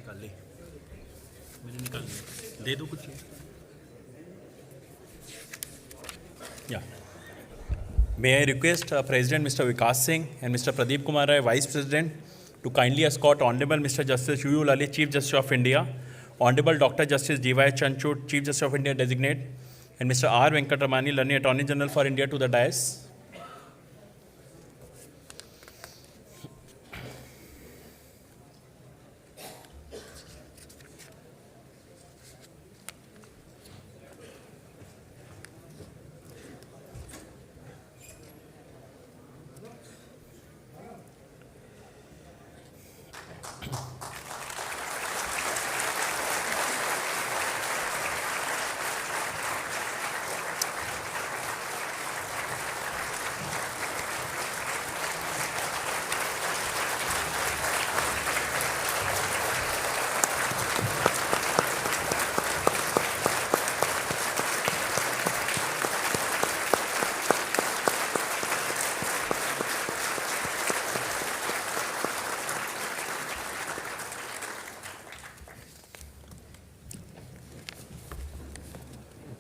निकाल ले, मैंने निकाल लिया, दे दो कुछ. Yeah. May I request President Mr. Vikas Singh and Mr. Pradeep Kumar Rai, Vice President, to kindly escort Honorable Mr. Justice Uday Umesh Lalit, Chief Justice of India, Honorable Dr. Justice D.Y. Chanchud, Chief Justice of India Designate, and Mr. R. Venkatramani, Learned Attorney General for India, to the dais.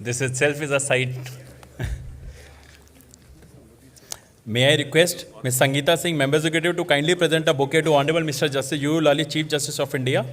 This itself is a sight. May I request Ms. Sangeeta Singh, Member Executive, to kindly present a bouquet to Honorable Mr. Justice Uday Umesh Lalit, Chief Justice of India.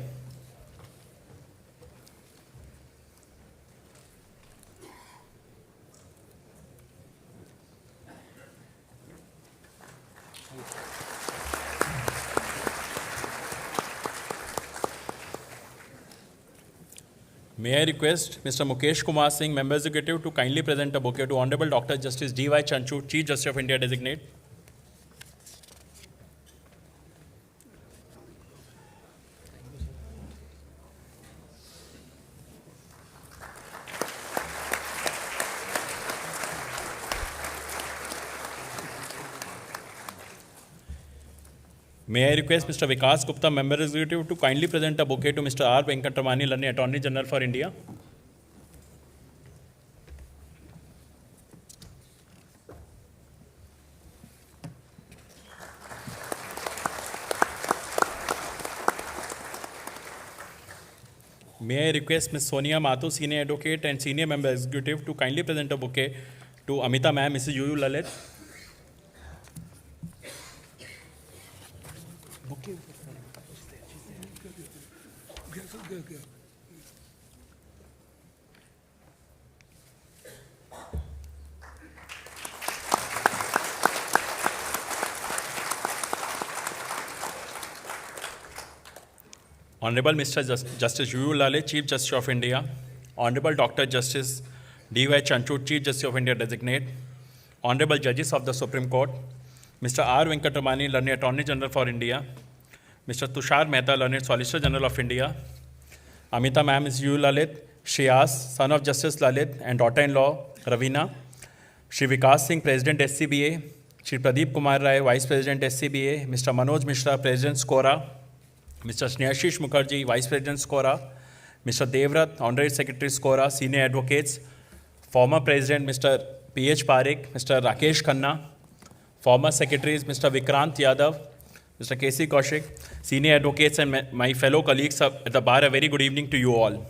May I request Mr. Mukesh Kumar Singh, Member Executive, to kindly present a bouquet to Honorable Dr. Justice D.Y. Chanchud, Chief Justice of India Designate. May I request Mr. Vikas Gupta, Member Executive, to kindly present a bouquet to Mr. R. Venkatramani, Learned Attorney General for India. May I request Ms. Sonia Mathu, Senior Advocate and Senior Member Executive, to kindly present a bouquet to Amita Ma'am, Mrs. Uday Umesh Lalit. Honorable Mr. Justice Uday Umesh Lalit, Chief Justice of India, Honorable Dr. Justice D.Y. Chanchud, Chief Justice of India Designate, Honorable Judges of the Supreme Court, Mr. R. Venkatramani, Learned Attorney General for India, Mr. Tushar Mehta, Learned Solicitor General of India, Amita Ma'am is Uday Umesh Lalit, Shreyas, son of Justice Lalit, and daughter-in-law Ravina, Shri Vikas Singh, President SCBA, Shri Pradeep Kumar Rai, Vice President SCBA, Mr. Manoj Mishra, President SCORA, Mr. Snehashish Mukherjee, Vice President SCORA, Mr. Devrat, Honorary Secretary SCORA, Senior Advocates, former President Mr. P.H. Parekh, Mr. Rakesh Khanna, former Secretaries Mr. Vikrant Yadav, Mr. K.C. Kaushik, Senior Advocates, and my fellow colleagues at the bar, a very good evening to you all.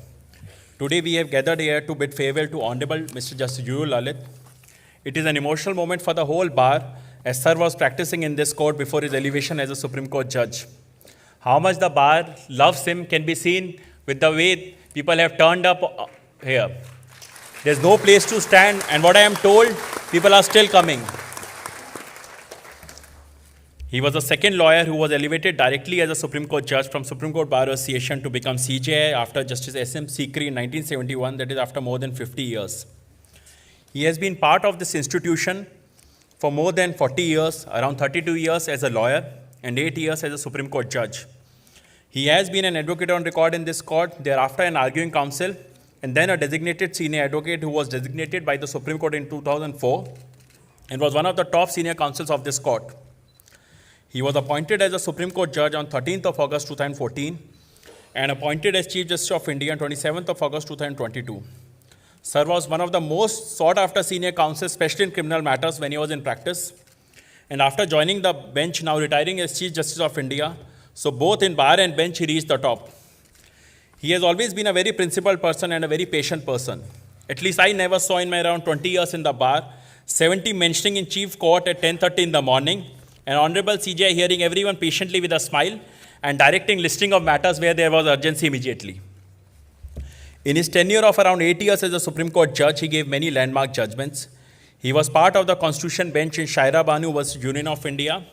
Today we have gathered here to bid farewell to Honorable Mr. Justice Uday Umesh Lalit. It is an emotional moment for the whole bar, as Sir was practicing in this court before his elevation as a Supreme Court judge. How much the bar loves him can be seen with the way people have turned up here. There's no place to stand, and what I am told, people are still coming. He was the second lawyer who was elevated directly as a Supreme Court judge from Supreme Court Bar Association to become CJI after Justice S.M. Sikri in 1971, that is after more than 50 years. He has been part of this institution for more than 40 years, around 32 years as a lawyer, and 8 years as a Supreme Court judge. He has been an advocate on record in this court, thereafter an arguing counsel, and then a designated senior advocate who was designated by the Supreme Court in 2004 and was one of the top senior counsels of this court. He was appointed as a Supreme Court judge on 13th of August 2014 and appointed as Chief Justice of India on 27th of August 2022. Sir was one of the most sought-after senior counsels, especially in criminal matters when he was in practice. And after joining the bench, now retiring as Chief Justice of India, so both in bar and bench he reached the top. He has always been a very principled person and a very patient person. At least I never saw in my around 20 years in the bar, 70 mentioning in chief court at 10:30 in the morning, an honorable CJI hearing everyone patiently with a smile and directing listing of matters where there was urgency immediately. In his tenure of around 8 years as a Supreme Court judge, he gave many landmark judgments. He was part of the Constitution bench in Shaira Banu vs. Union of India,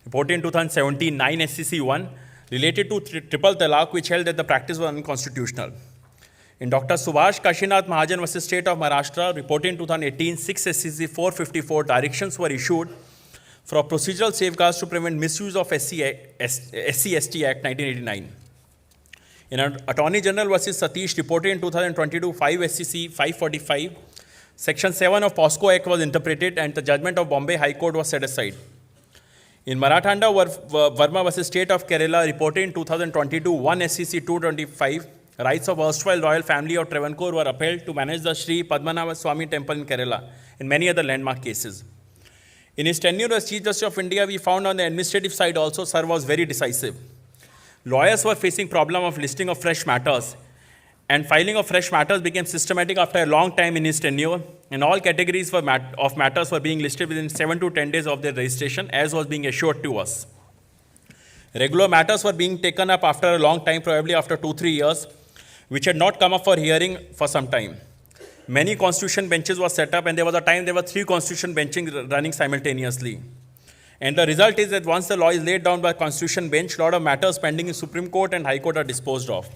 reported in 2017, 9 SCC 1, related to triple talaq, which held that the practice was unconstitutional. In Dr. Subhash Kashinath Mahajan vs. State of Maharashtra, reported in 2018, 6 SCC 454, directions were issued for procedural safeguards to prevent misuse of SC/ST Act 1989. In Attorney General vs. Satish, reported in 2022, 5 SCC 545, Section 7 of POSCO Act was interpreted and the judgment of Bombay High Court was set aside. In Marathanda Verma vs. State of Kerala, reported in 2022, 1 SCC 225, rights of erstwhile royal family of Travancore were upheld to manage the Sri Padmanabha Swami Temple in Kerala and many other landmark cases. In his tenure as Chief Justice of India, we found on the administrative side also, sir was very decisive. Lawyers were facing problem of listing of fresh matters, and filing of fresh matters became systematic after a long time in his tenure, and all categories of matters were being listed within 7 to 10 days of their registration, as was being assured to us. Regular matters were being taken up after a long time, probably after 2-3 years, which had not come up for hearing for some time. Many constitution benches were set up, and there was a time there were 3 constitution benches running simultaneously. And the result is that once the law is laid down by constitution bench, a lot of matters pending in Supreme Court and High Court are disposed of.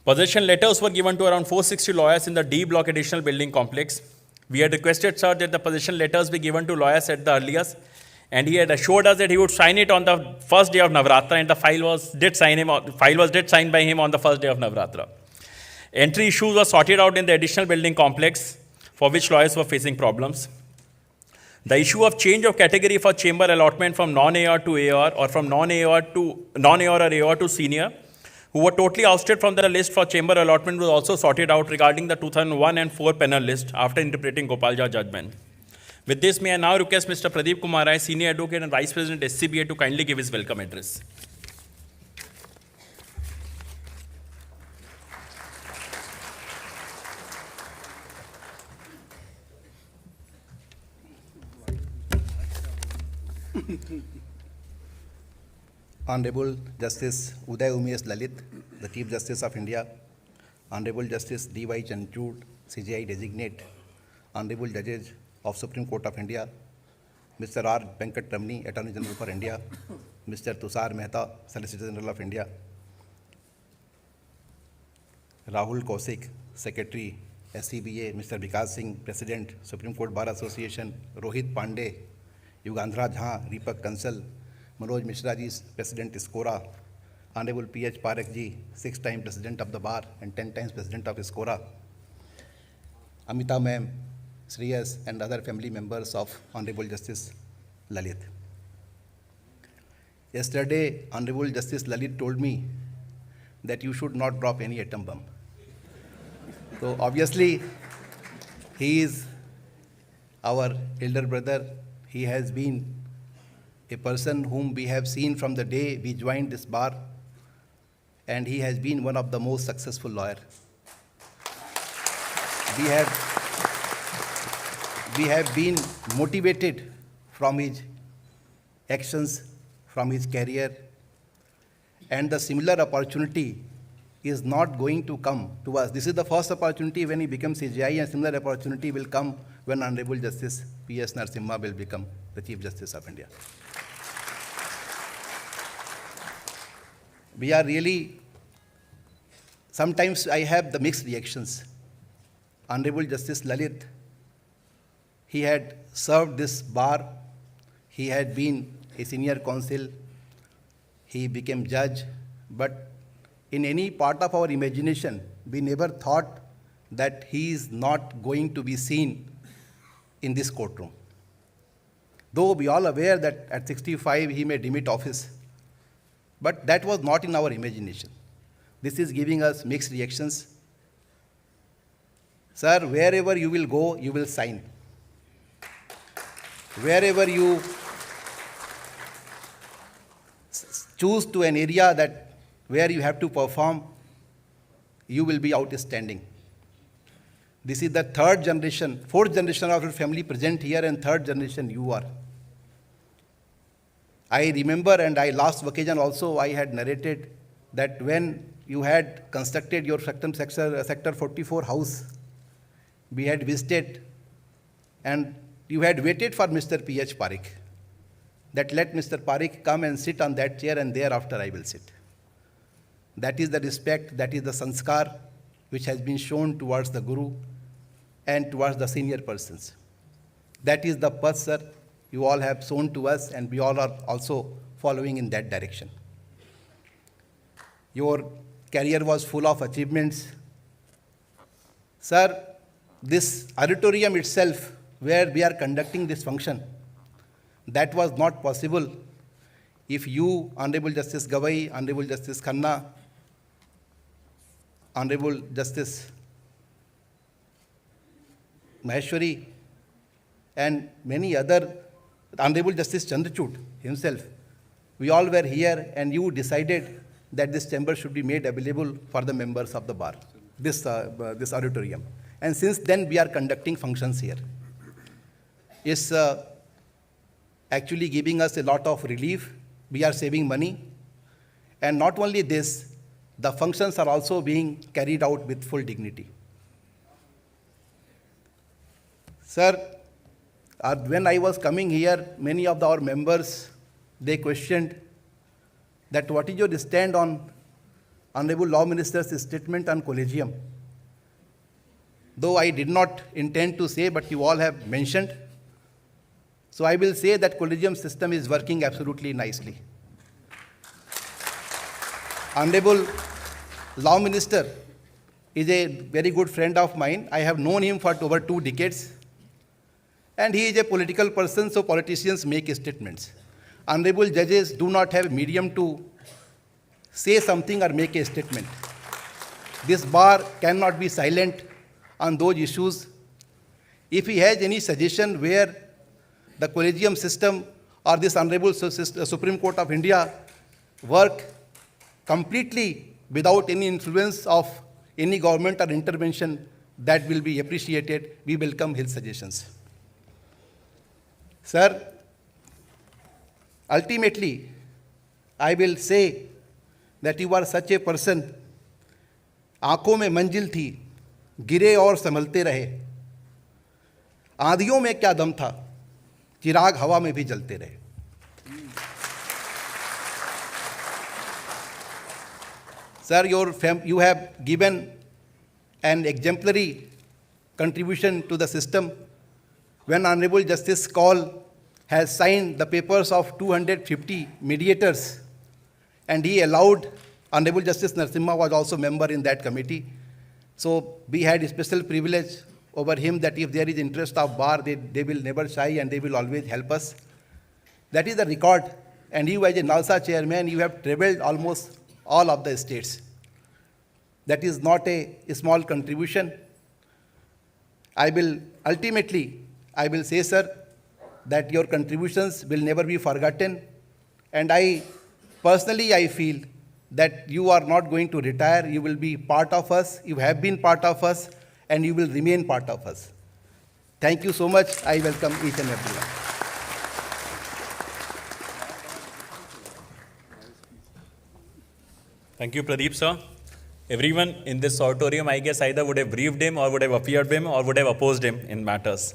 Possession letters were given to around 460 lawyers in the D block additional building complex. We had requested, sir, that the possession letters be given to lawyers at the earliest, and he had assured us that he would sign it on the first day of Navratra, and the file was signed by him on the first day of Navratra. Entry issues were sorted out in the additional building complex, for which lawyers were facing problems. The issue of change of category for chamber allotment from non-AR to AR, or from non-AR or AR to senior, who were totally ousted from the list for chamber allotment, was also sorted out regarding the 2001 and 4 panel list after interpreting Gopalja judgment. With this, may I now request Mr. Pradeep Kumar Rai, Senior Advocate and Vice President SCBA, to kindly give his welcome address. Honorable Justice Uday Umesh Lalit, the Chief Justice of India, Honorable Justice D.Y. Chanchud, CJI Designate, Honorable Judges of Supreme Court of India, Mr. R. Venkat Ramani, Attorney General for India, Mr. Tushar Mehta, Solicitor General of India, Rahul Kaushik, Secretary, SCBA, Mr. Vikas Singh, President, Supreme Court Bar Association, Rohit Pandey, Yugandhra Jha, Deepak Kansal, Manoj Mishra ji, President ISKORA, Honorable P.H. Parekh ji, 6-time President of the Bar and 10 times President of ISKORA, Amita ma'am, Shreyas, and other family members of Honorable Justice Lalit. Yesterday, Honorable Justice Lalit told me that you should not drop any atom bomb. So obviously, he is our elder brother. He has been a person whom we have seen from the day we joined this bar, and he has been one of the most successful lawyers. We have been motivated from his actions, from his career, and the similar opportunity is not going to come to us. This is the first opportunity when he becomes CJI, and similar opportunity will come when Honorable Justice P.S. Narasimha will become the Chief Justice of India. We are really, sometimes I have the mixed reactions. Honorable Justice Lalit, he had served this bar, he had been a senior counsel, he became judge, but in any part of our imagination, we never thought that he is not going to be seen in this courtroom. Though we all aware that at 65 he may demit office, but that was not in our imagination. This is giving us mixed reactions. Sir, wherever you will go, you will sign. Wherever you choose to an area that where you have to perform, you will be outstanding. This is the third generation, fourth generation of your family present here, and third generation you are. I remember, and last occasion also I had narrated that when you had constructed your sector 44 house, we had visited, and you had waited for Mr. P.H. Parikh, that let Mr. Parikh come and sit on that chair and thereafter I will sit. That is the respect, that is the sanskar which has been shown towards the Guru and towards the senior persons. That is the path, sir, you all have shown to us, and we all are also following in that direction. Your career was full of achievements. Sir, this auditorium itself, where we are conducting this function, that was not possible if you, Honorable Justice Gawai, Honorable Justice Khanna, Honorable Justice Maheshwari, and many other, Honorable Justice Chandrachud himself, we all were here, and you decided that this chamber should be made available for the members of the bar, this auditorium. And since then, we are conducting functions here. It's actually giving us a lot of relief. We are saving money. And not only this, the functions are also being carried out with full dignity. Sir, when I was coming here, many of our members, they questioned that what is your stand on Honorable Law Minister's statement on collegium. Though I did not intend to say, but you all have mentioned. So I will say that collegium system is working absolutely nicely. Honorable Law Minister is a very good friend of mine. I have known him for over 2 decades. And he is a political person, so politicians make statements. Honorable judges do not have medium to say something or make a statement. This bar cannot be silent on those issues. If he has any suggestion where the collegium system or this Honorable Supreme Court of India work completely without any influence of any government or intervention, that will be appreciated. We welcome his suggestions. Sir, ultimately, I will say that you are such a person, आंखों में मंजिल थी, गिरे और संभलते रहे, आंधियों में क्या दम था, चिराग हवा में भी जलते रहे. Sir, you have given an exemplary contribution to the system. When Honorable Justice Kaul has signed the papers of 250 mediators, and he allowed, Honorable Justice Narasimha was also member in that committee. So we had a special privilege over him that if there is interest of bar, they will never shy and they will always help us. That is the record. And you as a NALSA chairman, you have traveled almost all of the states. That is not a small contribution. I will say, sir, that your contributions will never be forgotten. And I feel that you are not going to retire. You will be part of us. You have been part of us, and you will remain part of us. Thank you so much. I welcome each and everyone. Thank you, Pradeep, sir. Everyone in this auditorium, I guess, either would have briefed him or would have appeared him or would have opposed him in matters.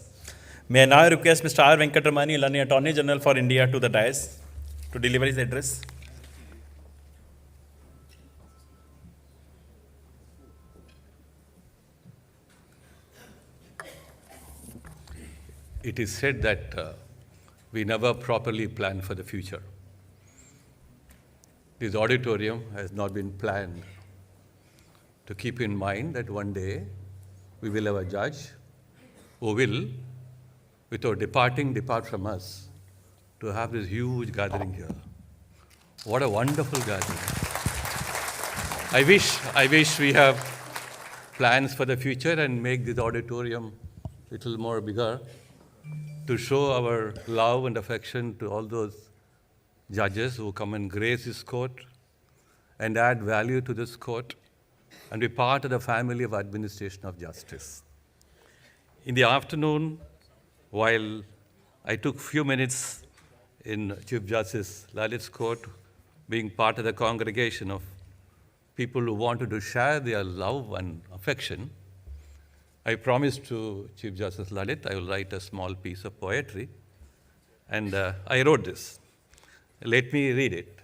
May I now request Mr. R. Venkatramani, Learning Attorney General for India, to the dais to deliver his address. It is said that we never properly plan for the future. This auditorium has not been planned to keep in mind that one day we will have a judge who will, without departing, depart from us to have this huge gathering here. What a wonderful gathering. I wish we have plans for the future and make this auditorium a little more bigger to show our love and affection to all those judges who come and grace this court and add value to this court and be part of the family of administration of justice. In the afternoon, while I took few minutes in Chief Justice Lalit's court, being part of the congregation of people who wanted to share their love and affection, I promised to Chief Justice Lalit I will write a small piece of poetry, and I wrote this. Let me read it.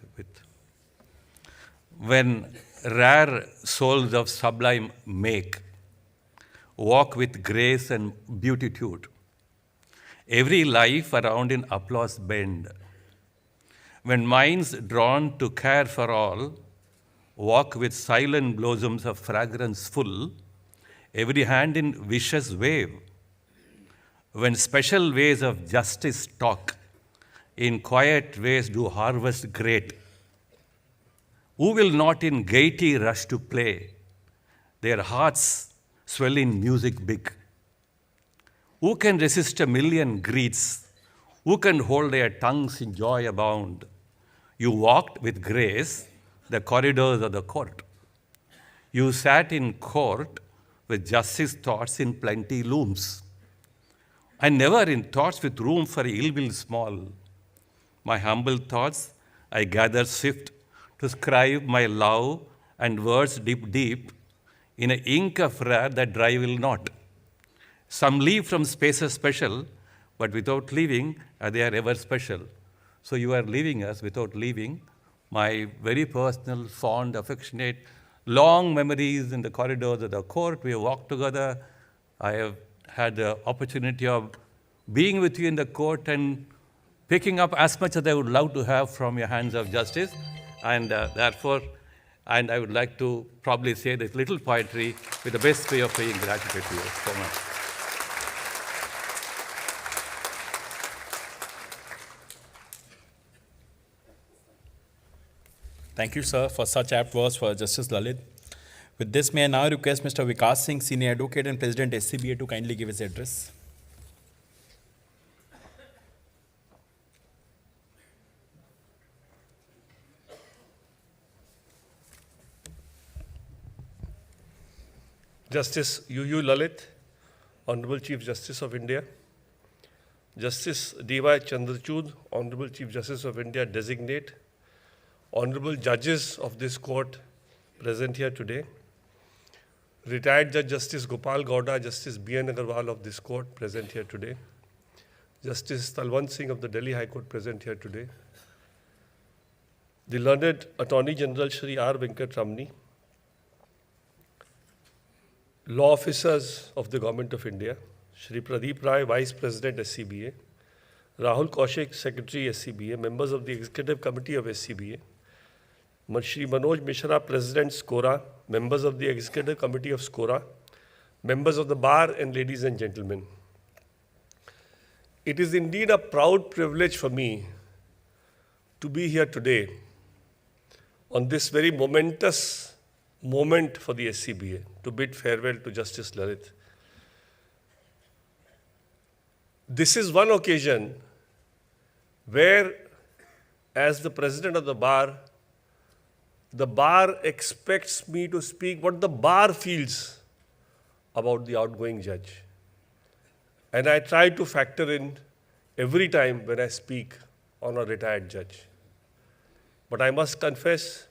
When rare souls of sublime make walk with grace and beatitude, every life around in applause bend. When minds drawn to care for all walk with silent blossoms of fragrance full, every hand in vicious wave. When special ways of justice talk, in quiet ways do harvest great. Who will not in gaiety rush to play, their hearts swell in music big? Who can resist a million greets? Who can hold their tongues in joy abound? You walked with grace the corridors of the court. You sat in court with justice thoughts in plenty looms, and never in thoughts with room for ill will small. My humble thoughts I gather swift to scribe my love and words deep, deep in an ink of rare that dry will not. Some leave from spaces special, but without leaving, they are ever special. So you are leaving us without leaving my very personal, fond, affectionate, long memories in the corridors of the court. We have walked together. I have had the opportunity of being with you in the court and picking up as much as I would love to have from your hands of justice. And therefore, and I would like to probably say this little poetry with the best way of paying gratitude to you so much. Thank you, sir, for such apt words for Justice Lalit. With this, may I now request Mr. Vikas Singh, Senior Advocate and President SCBA, to kindly give his address. Justice UU Lalit, Honorable Chief Justice of India, Justice D.Y. Chandrachud, Honorable Chief Justice of India Designate, Honorable Judges of this court present here today, Retired Judge Justice Gopal Gowda, Justice B.N. Agarwal of this court present here today, Justice Talwant Singh of the Delhi High Court present here today, the learned Attorney General Shri R. Venkat Ramani, law officers of the Government of India, Shri Pradeep Rai, Vice President SCBA, Rahul Kaushik, Secretary SCBA, members of the Executive Committee of SCBA, Shri Manoj Mishra, President SCORA, members of the Executive Committee of SCORA, members of the Bar, and ladies and gentlemen. It is indeed a proud privilege for me to be here today on this very momentous moment for the SCBA to bid farewell to Justice Lalit. This is one occasion where, as the President of the Bar expects me to speak what the Bar feels about the outgoing judge. And I try to factor in every time when I speak on a retired judge. But I must confess,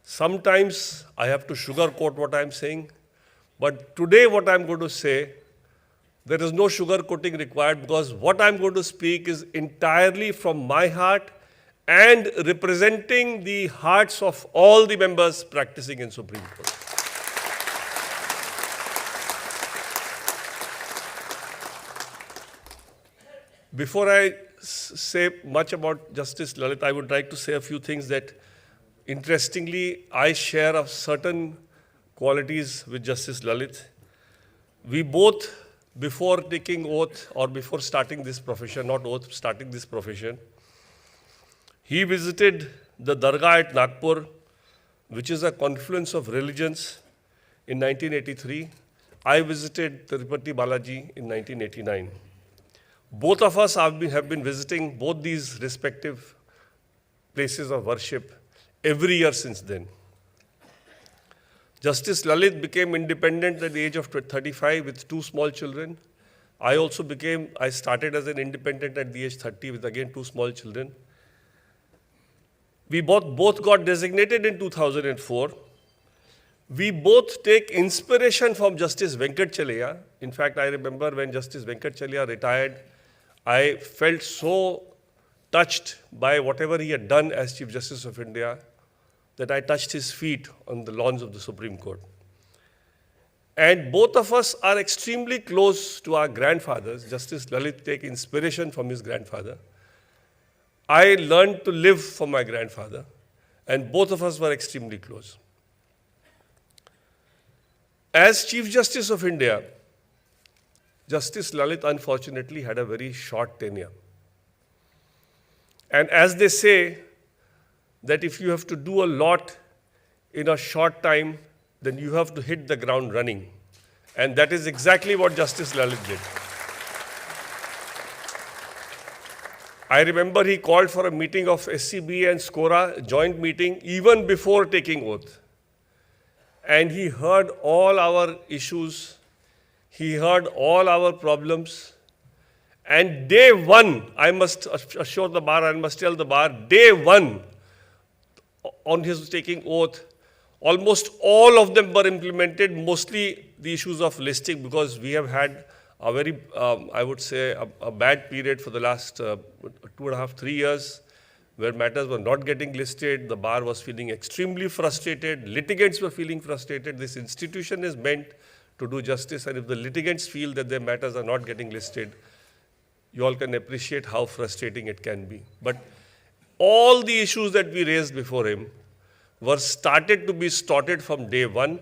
sometimes I have to sugarcoat what I'm saying. But today what I'm going to say, there is no sugarcoating required, because what I'm going to speak is entirely from my heart and representing the hearts of all the members practicing in Supreme Court. Before I say much about Justice Lalit, I would like to say a few things that, interestingly, I share of certain qualities with Justice Lalit. We both, before taking oath or before starting this profession, not oath, starting this profession, he visited the Dargah at Nagpur, which is a confluence of religions, in 1983. I visited Tirupati Balaji in 1989. Both of us have been visiting both these respective places of worship every year since then. Justice Lalit became independent at the age of 35 with 2 small children. I started as an independent at the age 30 with again 2 small children. We both got designated in 2004. We both take inspiration from Justice Venkatachalaya. In fact, I remember when Justice Venkatachalaya retired, I felt so touched by whatever he had done as Chief Justice of India that I touched his feet on the lawns of the Supreme Court. And both of us are extremely close to our grandfathers. Justice Lalit take inspiration from his grandfather. I learned to live for my grandfather, and both of us were extremely close. As Chief Justice of India, Justice Lalit unfortunately had a very short tenure. And as they say, that if you have to do a lot in a short time, then you have to hit the ground running. And that is exactly what Justice Lalit did. I remember he called for a meeting of SCB and SCORA, joint meeting, even before taking oath. And he heard all our issues, he heard all our problems. And day one, I must assure the bar, I must tell the bar, day one, on his taking oath, almost all of them were implemented, mostly the issues of listing, because we have had a very, I would say, a bad period for the last 2.5, 3 years, where matters were not getting listed. The bar was feeling extremely frustrated. Litigants were feeling frustrated. This institution is meant to do justice, and if the litigants feel that their matters are not getting listed, you all can appreciate how frustrating it can be. But all the issues that we raised before him were started to be started from day one,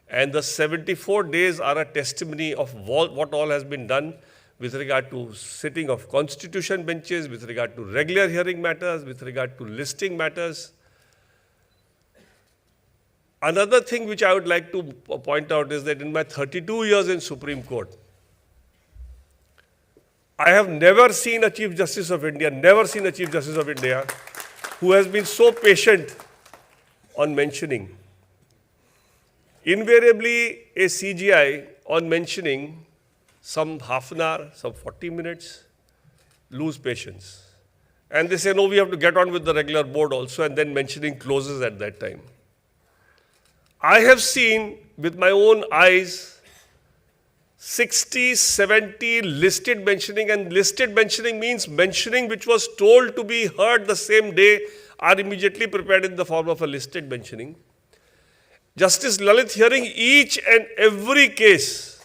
and the 74 days are a testimony of what all has been done with regard to sitting of constitution benches, with regard to regular hearing matters, with regard to listing matters. Another thing which I would like to point out is that in my 32 years in Supreme Court, I have never seen a Chief Justice of India, who has been so patient on mentioning. Invariably, a CGI on mentioning some half an hour, some 40 minutes, lose patience. And they say, no, we have to get on with the regular board also, and then mentioning closes at that time. I have seen with my own eyes 60, 70 listed mentioning, and listed mentioning means mentioning which was told to be heard the same day are immediately prepared in the form of a listed mentioning. Justice Lalit hearing each and every case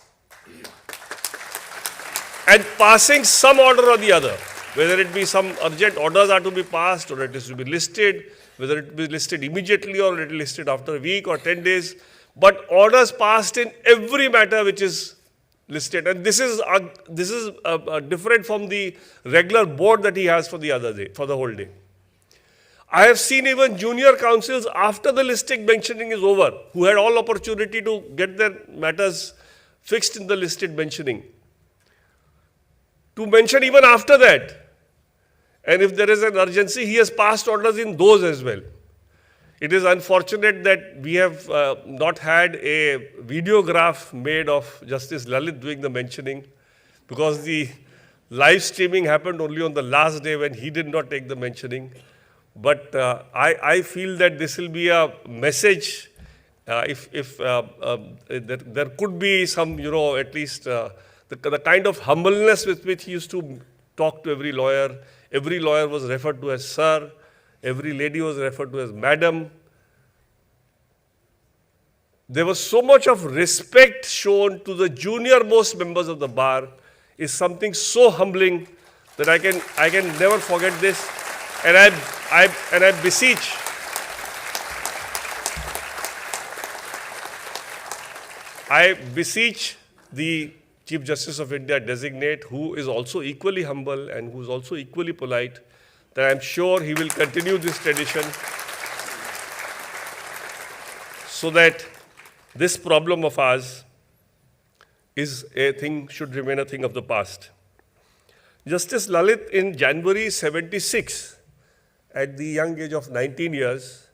and passing some order or the other, whether it be some urgent orders are to be passed or it is to be listed, whether it be listed immediately or it is listed after a week or 10 days, but orders passed in every matter which is listed. And this is different from the regular board that he has for the other day, for the whole day. I have seen even junior counsels after the listing mentioning is over, who had all opportunity to get their matters fixed in the listed mentioning, to mention even after that. And if there is an urgency, he has passed orders in those as well. It is unfortunate that we have not had a videograph made of Justice Lalit doing the mentioning, because the live streaming happened only on the last day when he did not take the mentioning. But I feel that this will be a message if there could be some, at least the kind of humbleness with which he used to talk to every lawyer. Every lawyer was referred to as sir. Every lady was referred to as madam. There was so much of respect shown to the junior most members of the bar, is something so humbling that I can never forget this. And I beseech the Chief Justice of India designate, who is also equally humble and who is also equally polite, that I am sure he will continue this tradition so that this problem of ours should remain a thing of the past. Justice Lalit in January 76, at the young age of 19 years,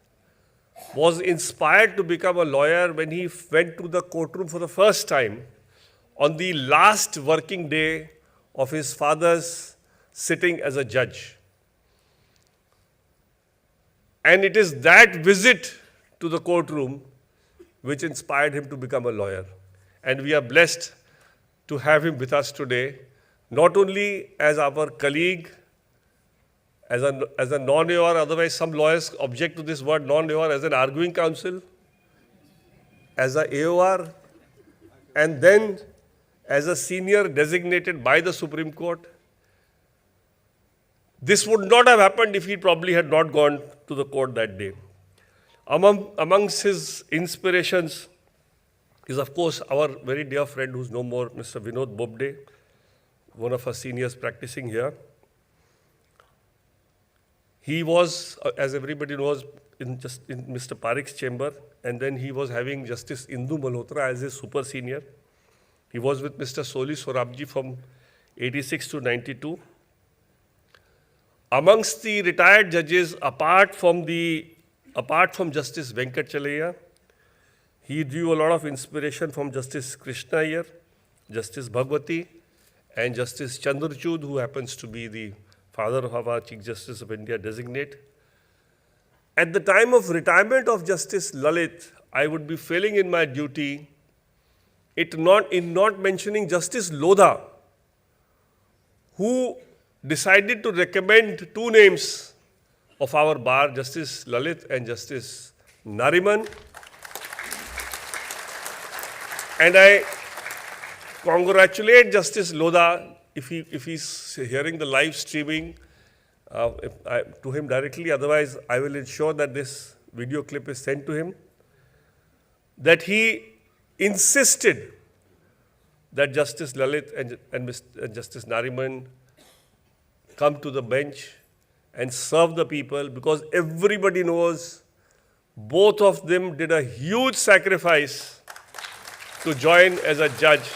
was inspired to become a lawyer when he went to the courtroom for the first time on the last working day of his father's sitting as a judge. And it is that visit to the courtroom which inspired him to become a lawyer. And we are blessed to have him with us today, not only as our colleague, as a non-AOR, otherwise some lawyers object to this word non-AOR, as an arguing counsel, as a AOR, and then as a senior designated by the Supreme Court. This would not have happened if he probably had not gone to the court that day. Amongst his inspirations is, of course, our very dear friend who's no more, Mr. Vinod Bobde, one of our seniors practicing here. He was, as everybody knows, in Mr. Parikh's chamber, and then he was having Justice Indu Malhotra as his super senior. He was with Mr. Soli Sorabji from 86 to 92. Amongst the retired judges, apart from Justice Venkat Chalaiya, he drew a lot of inspiration from Justice Krishna Iyer, Justice Bhagwati, and Justice Chandrachud, who happens to be the father of our Chief Justice of India designate. At the time of retirement of Justice Lalit, I would be failing in my duty in not mentioning Justice Lodha, who decided to recommend two names of our bar, Justice Lalit and Justice Nariman. And I congratulate Justice Lodha, if he's hearing the live streaming, to him directly, otherwise I will ensure that this video clip is sent to him, that he insisted that Justice Lalit and Justice Nariman come to the bench and serve the people, because everybody knows both of them did a huge sacrifice to join as a judge,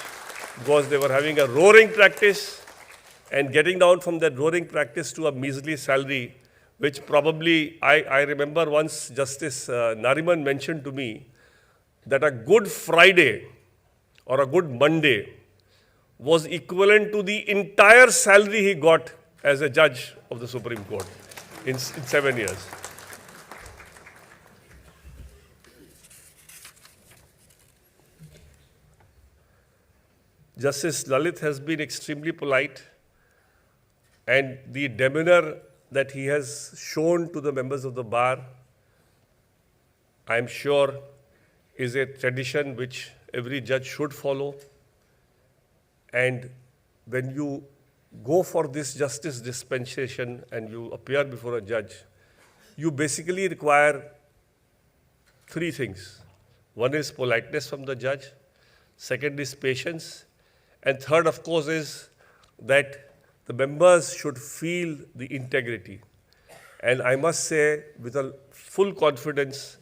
because they were having a roaring practice and getting down from that roaring practice to a measly salary, which probably, I remember once Justice Nariman mentioned to me that a good Friday or a good Monday was equivalent to the entire salary he got as a judge of the Supreme Court in 7 years. Justice Lalit has been extremely polite, and the demeanor that he has shown to the members of the bar, I am sure, is a tradition which every judge should follow. And when you go for this justice dispensation and you appear before a judge, you basically require three things. One is politeness from the judge, second is patience, and third, of course, is that the members should feel the integrity. And I must say with a full confidence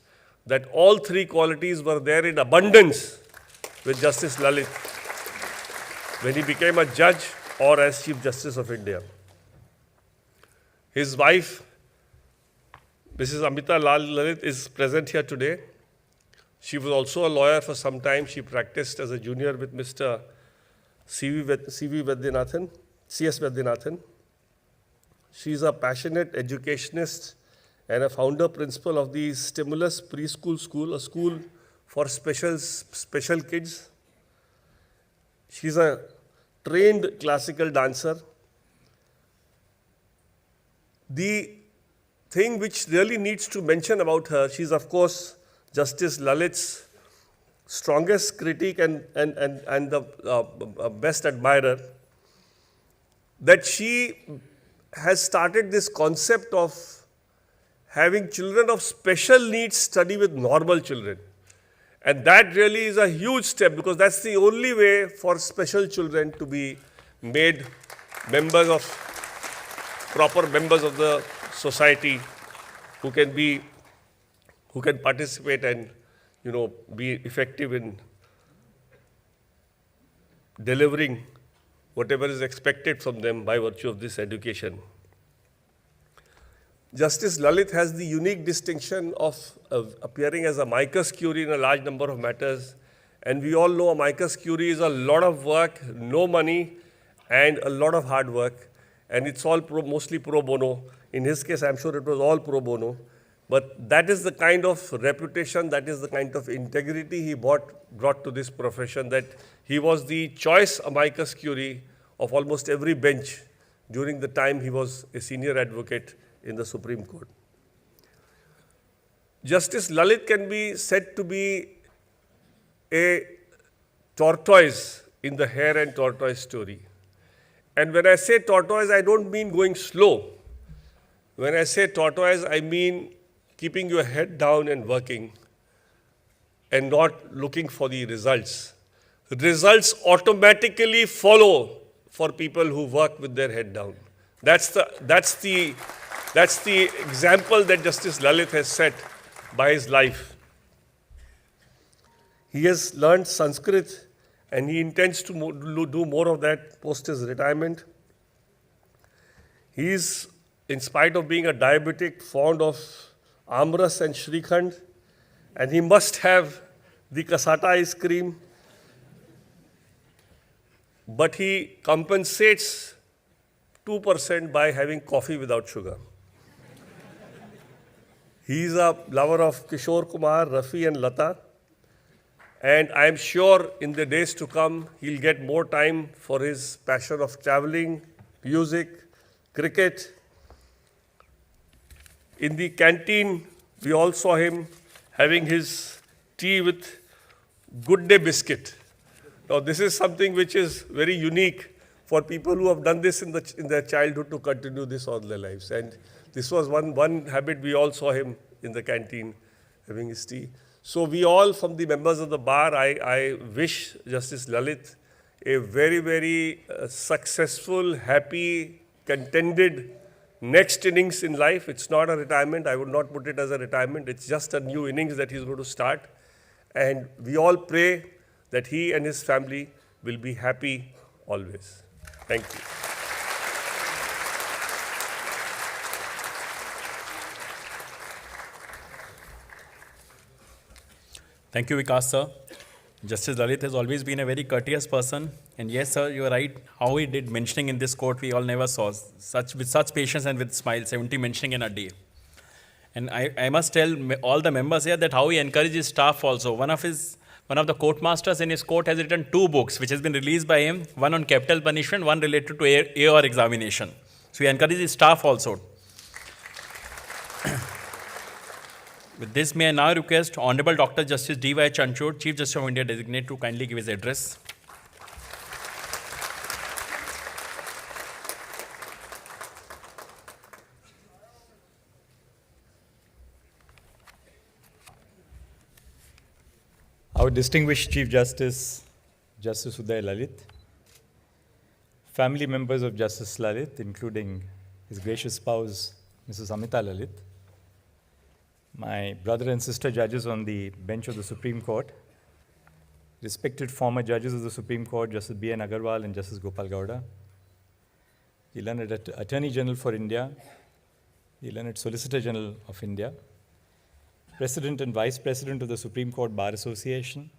that all three qualities were there in abundance with Justice Lalit when he became a judge or as Chief Justice of India. His wife, Mrs. Amita Lal Lalit, is present here today. She was also a lawyer for some time. She practiced as a junior with Mr. C.V. Vaidyanathan, C.S. Vaidyanathan. She is a passionate educationist and a founder principal of the Stimulus Preschool School, a school for special kids. She is a trained classical dancer. The thing which really needs to mention about her, she is of course Justice Lalit's strongest critic and the best admirer, that she has started this concept of having children of special needs study with normal children. And that really is a huge step, because that's the only way for special children to be made proper members of the society, who can participate and be effective in delivering whatever is expected from them by virtue of this education. Justice Lalit has the unique distinction of appearing as a amicus curiae in a large number of matters. And we all know amicus curiae is a lot of work, no money, and a lot of hard work. And it's all mostly pro bono. In his case, I'm sure it was all pro bono. But that is the kind of reputation, that is the kind of integrity he brought to this profession, that he was the choice amicus curiae of almost every bench during the time he was a senior advocate in the Supreme Court. Justice Lalit can be said to be a tortoise in the hare and tortoise story. And when I say tortoise, I don't mean going slow. When I say tortoise, I mean keeping your head down and working and not looking for the results. Results automatically follow for people who work with their head down. That's the example that Justice Lalit has set by his life. He has learned Sanskrit and he intends to do more of that post his retirement. He is, in spite of being a diabetic, fond of Amras and Shrikhand, and he must have the Kasata ice cream, but he compensates 2% by having coffee without sugar. He is a lover of Kishore Kumar, Rafi and Lata, and I am sure in the days to come, he'll get more time for his passion of traveling, music, cricket. In the canteen, we all saw him having his tea with Good Day biscuit. Now, this is something which is very unique for people who have done this in their childhood to continue this all their lives. And this was one habit we all saw him in the canteen having his tea. So we all, from the members of the bar, I wish Justice Lalit a very, very successful, happy, contented next innings in life. It's not a retirement. I would not put it as a retirement. It's just a new innings that he's going to start. And we all pray that he and his family will be happy always. Thank you. Thank you, Vikas, sir. Justice Lalit has always been a very courteous person. And yes, sir, you are right. How he did mentioning in this court, we all never saw with such patience and with smile, 70 mentioning in a day. And I must tell all the members here that how he encourages staff also. One of the court masters in his court has written 2 books, which has been released by him, one on capital punishment, one related to AOR examination. So he encourages staff also. With this, may I now request Honorable Dr. Justice D.Y. Chanchod, Chief Justice of India Designate, to kindly give his address. Our distinguished Chief Justice, Justice Uday Lalit, family members of Justice Lalit, including his gracious spouse, Mrs. Amita Lalit, my brother and sister judges on the bench of the Supreme Court, respected former judges of the Supreme Court, Justice B.N. Agarwal and Justice Gopal Gowda, the learned Attorney General for India, the learned Solicitor General of India, President and Vice President of the Supreme Court Bar Association,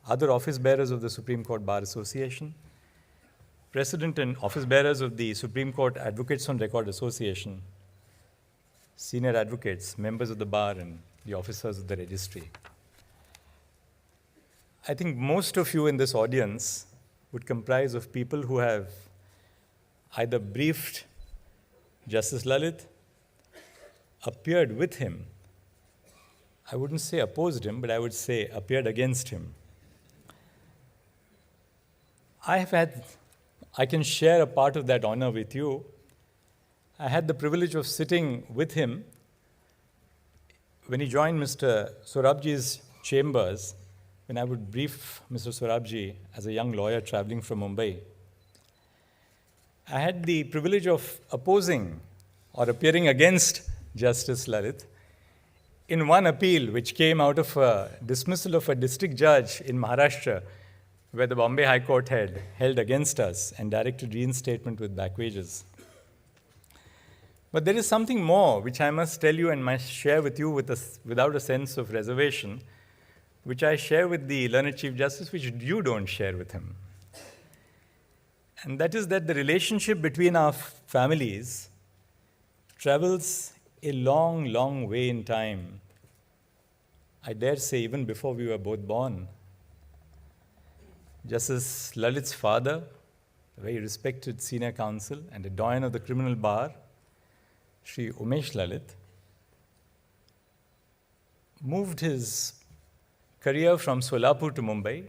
other office bearers of the Supreme Court Bar Association, President and office bearers of the Supreme Court Advocates on Record Association, senior advocates, members of the bar, and the officers of the registry. I think most of you in this audience would comprise of people who have either briefed Justice Lalit, appeared with him, I wouldn't say opposed him, but I would say appeared against him. I can share a part of that honor with you. I had the privilege of sitting with him when he joined Mr. Sorabji's chambers, when I would brief Mr. Sorabji as a young lawyer traveling from Mumbai. I had the privilege of opposing or appearing against Justice Lalit in one appeal which came out of a dismissal of a district judge in Maharashtra, where the Bombay High Court had held against us and directed reinstatement with back wages. But there is something more which I must tell you and must share with you without a sense of reservation, which I share with the learned Chief Justice, which you don't share with him. And that is that the relationship between our families travels a long, long way in time. I dare say even before we were both born. Justice Lalit's father, a very respected senior counsel and a doyen of the criminal bar, Uday Umesh Lalit, moved his career from Solapur to Mumbai,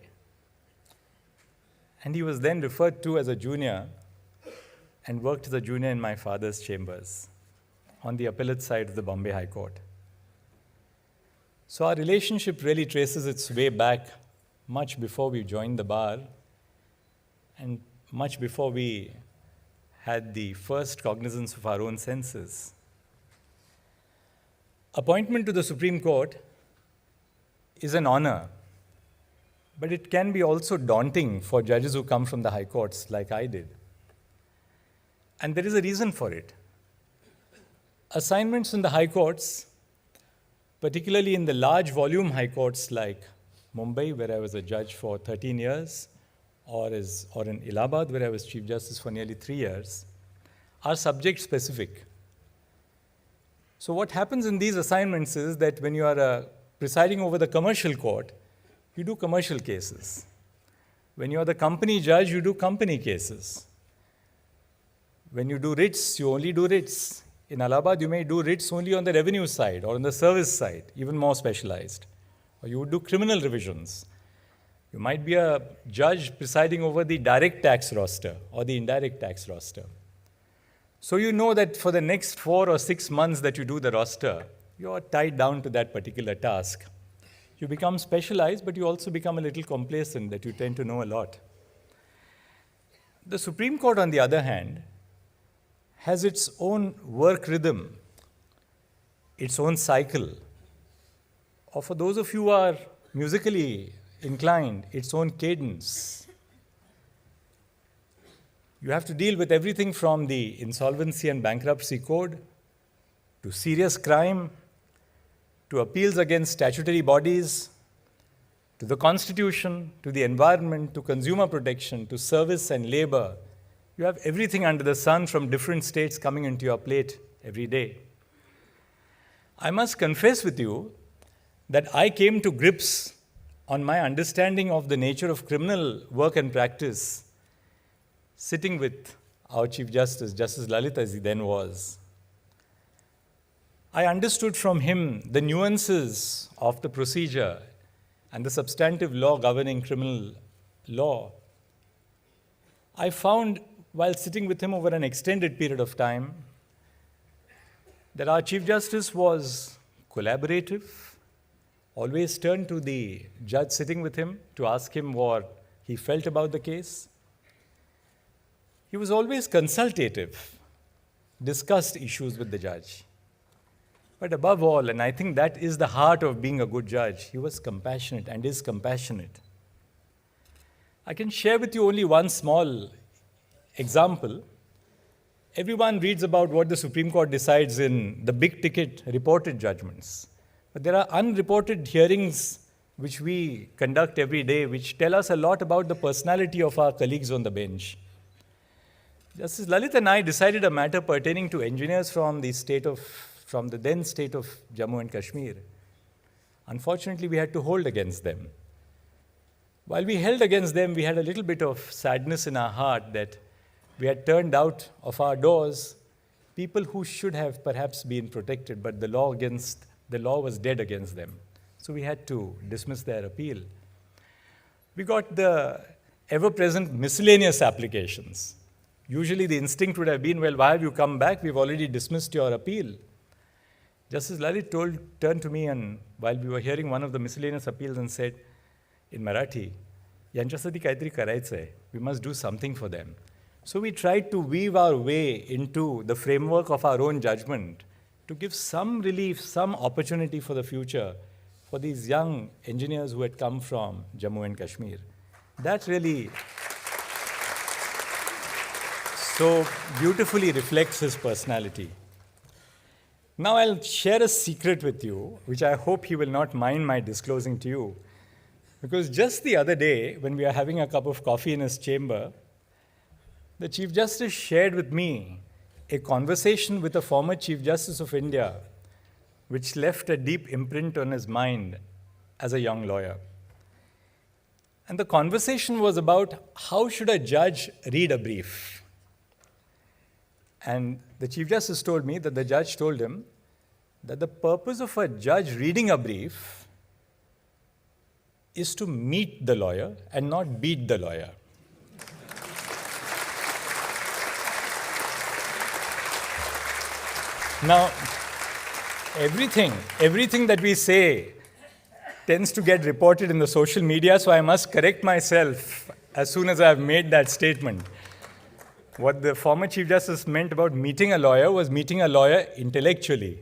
and he was then referred to as a junior and worked as a junior in my father's chambers on the appellate side of the Bombay High Court. So our relationship really traces its way back much before we joined the bar and much before we had the first cognizance of our own senses. Appointment to the Supreme Court is an honor, but it can be also daunting for judges who come from the high courts like I did. And there is a reason for it. Assignments in the high courts, particularly in the large volume high courts like Mumbai, where I was a judge for 13 years, or in Allahabad, where I was Chief Justice for nearly 3 years, are subject specific. So what happens in these assignments is that when you are presiding over the commercial court, you do commercial cases. When you are the company judge, you do company cases. When you do writs, you only do writs. In Allahabad, you may do writs only on the revenue side or on the service side, even more specialized. Or you would do criminal revisions. You might be a judge presiding over the direct tax roster or the indirect tax roster. So you know that for the next 4 or 6 months that you do the roster, you are tied down to that particular task. You become specialized, but you also become a little complacent, that you tend to know a lot. The Supreme Court, on the other hand, has its own work rhythm, its own cycle. Or for those of you who are musically inclined, its own cadence. You have to deal with everything from the Insolvency and Bankruptcy Code to serious crime, to appeals against statutory bodies, to the Constitution, to the environment, to consumer protection, to service and labor. You have everything under the sun from different states coming into your plate every day. I must confess with you that I came to grips on my understanding of the nature of criminal work and practice sitting with our Chief Justice, Justice Lalit as he then was. I understood from him the nuances of the procedure and the substantive law governing criminal law. I found, while sitting with him over an extended period of time, that our Chief Justice was collaborative, always turned to the judge sitting with him to ask him what he felt about the case. He was always consultative, discussed issues with the judge. But above all, and I think that is the heart of being a good judge, he was compassionate and is compassionate. I can share with you only one small example. Everyone reads about what the Supreme Court decides in the big ticket reported judgments. But there are unreported hearings which we conduct every day which tell us a lot about the personality of our colleagues on the bench. Justice Lalit and I decided a matter pertaining to engineers from the then state of Jammu and Kashmir. Unfortunately, we had to hold against them. While we held against them, we had a little bit of sadness in our heart that we had turned out of our doors people who should have perhaps been protected, but the law was dead against them. So we had to dismiss their appeal. We got the ever-present miscellaneous applications. Usually the instinct would have been, well, why have you come back? We've already dismissed your appeal. Justice Lalit turned to me and while we were hearing one of the miscellaneous appeals and said, in Marathi, "Yanच्यासाठी काहीतरी करायचंय. We must do something for them." So we tried to weave our way into the framework of our own judgment to give some relief, some opportunity for the future for these young engineers who had come from Jammu and Kashmir. That really so beautifully reflects his personality. Now I'll share a secret with you, which I hope he will not mind my disclosing to you. Because just the other day, when we were having a cup of coffee in his chamber, the Chief Justice shared with me a conversation with a former Chief Justice of India, which left a deep imprint on his mind as a young lawyer. And the conversation was about how should a judge read a brief. And the Chief Justice told me that the judge told him that the purpose of a judge reading a brief is to meet the lawyer and not beat the lawyer. Now, everything that we say tends to get reported in the social media, so I must correct myself as soon as I have made that statement. What the former Chief Justice meant about meeting a lawyer was meeting a lawyer intellectually.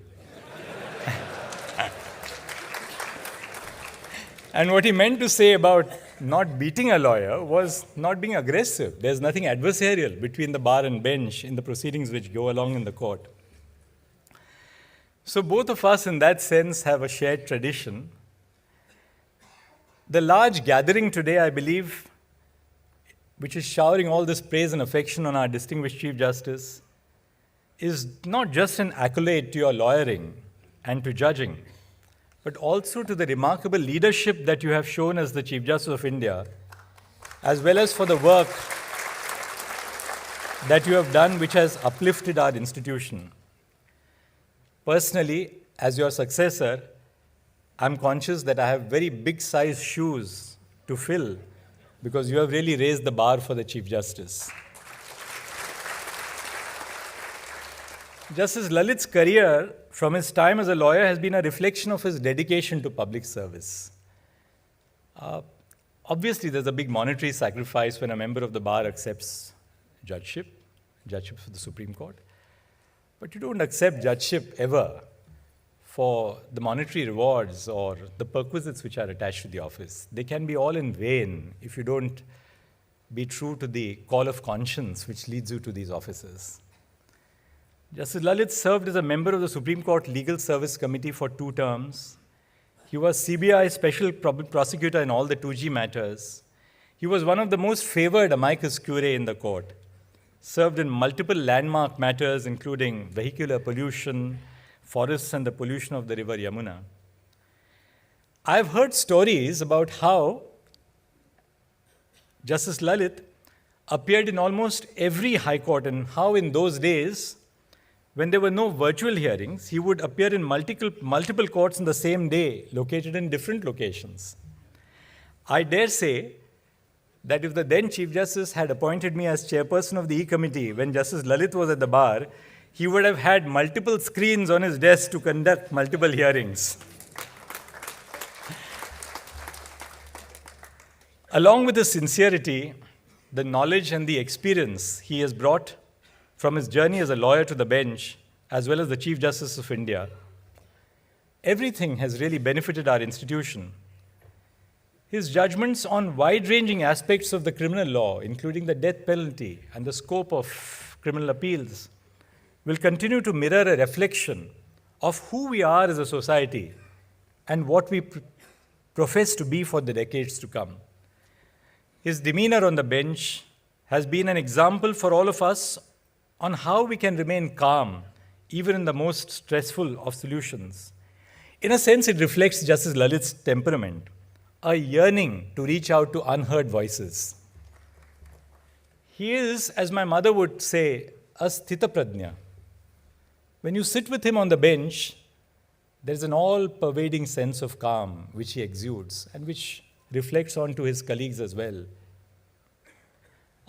And what he meant to say about not beating a lawyer was not being aggressive. There's nothing adversarial between the bar and bench in the proceedings which go along in the court. So both of us, in that sense, have a shared tradition. The large gathering today, I believe, which is showering all this praise and affection on our distinguished Chief Justice, is not just an accolade to your lawyering and to judging, but also to the remarkable leadership that you have shown as the Chief Justice of India, as well as for the work that you have done which has uplifted our institution. Personally, as your successor, I'm conscious that I have very big-sized shoes to fill because you have really raised the bar for the Chief Justice. Justice Lalit's career from his time as a lawyer has been a reflection of his dedication to public service. Obviously, there's a big monetary sacrifice when a member of the bar accepts judgeship for the Supreme Court. But you don't accept judgeship ever for the monetary rewards or the perquisites which are attached to the office. They can be all in vain if you don't be true to the call of conscience which leads you to these offices. Justice Lalit served as a member of the Supreme Court Legal Service Committee for 2 terms. He was CBI Special Prosecutor in all the 2G matters. He was one of the most favored amicus curiae in the court, served in multiple landmark matters including vehicular pollution, forests and the pollution of the river Yamuna. I've heard stories about how Justice Lalit appeared in almost every high court and how in those days, when there were no virtual hearings, he would appear in multiple courts in the same day, located in different locations. I dare say that if the then Chief Justice had appointed me as chairperson of the E-Committee when Justice Lalit was at the bar, he would have had multiple screens on his desk to conduct multiple hearings. Along with his sincerity, the knowledge and the experience he has brought from his journey as a lawyer to the bench, as well as the Chief Justice of India, everything has really benefited our institution. His judgments on wide-ranging aspects of the criminal law, including the death penalty and the scope of criminal appeals, will continue to mirror a reflection of who we are as a society and what we profess to be for the decades to come. His demeanor on the bench has been an example for all of us on how we can remain calm, even in the most stressful of solutions. In a sense, it reflects Justice Lalit's temperament, a yearning to reach out to unheard voices. He is, as my mother would say, a sthita prajna. When you sit with him on the bench, there's an all-pervading sense of calm which he exudes and which reflects onto his colleagues as well.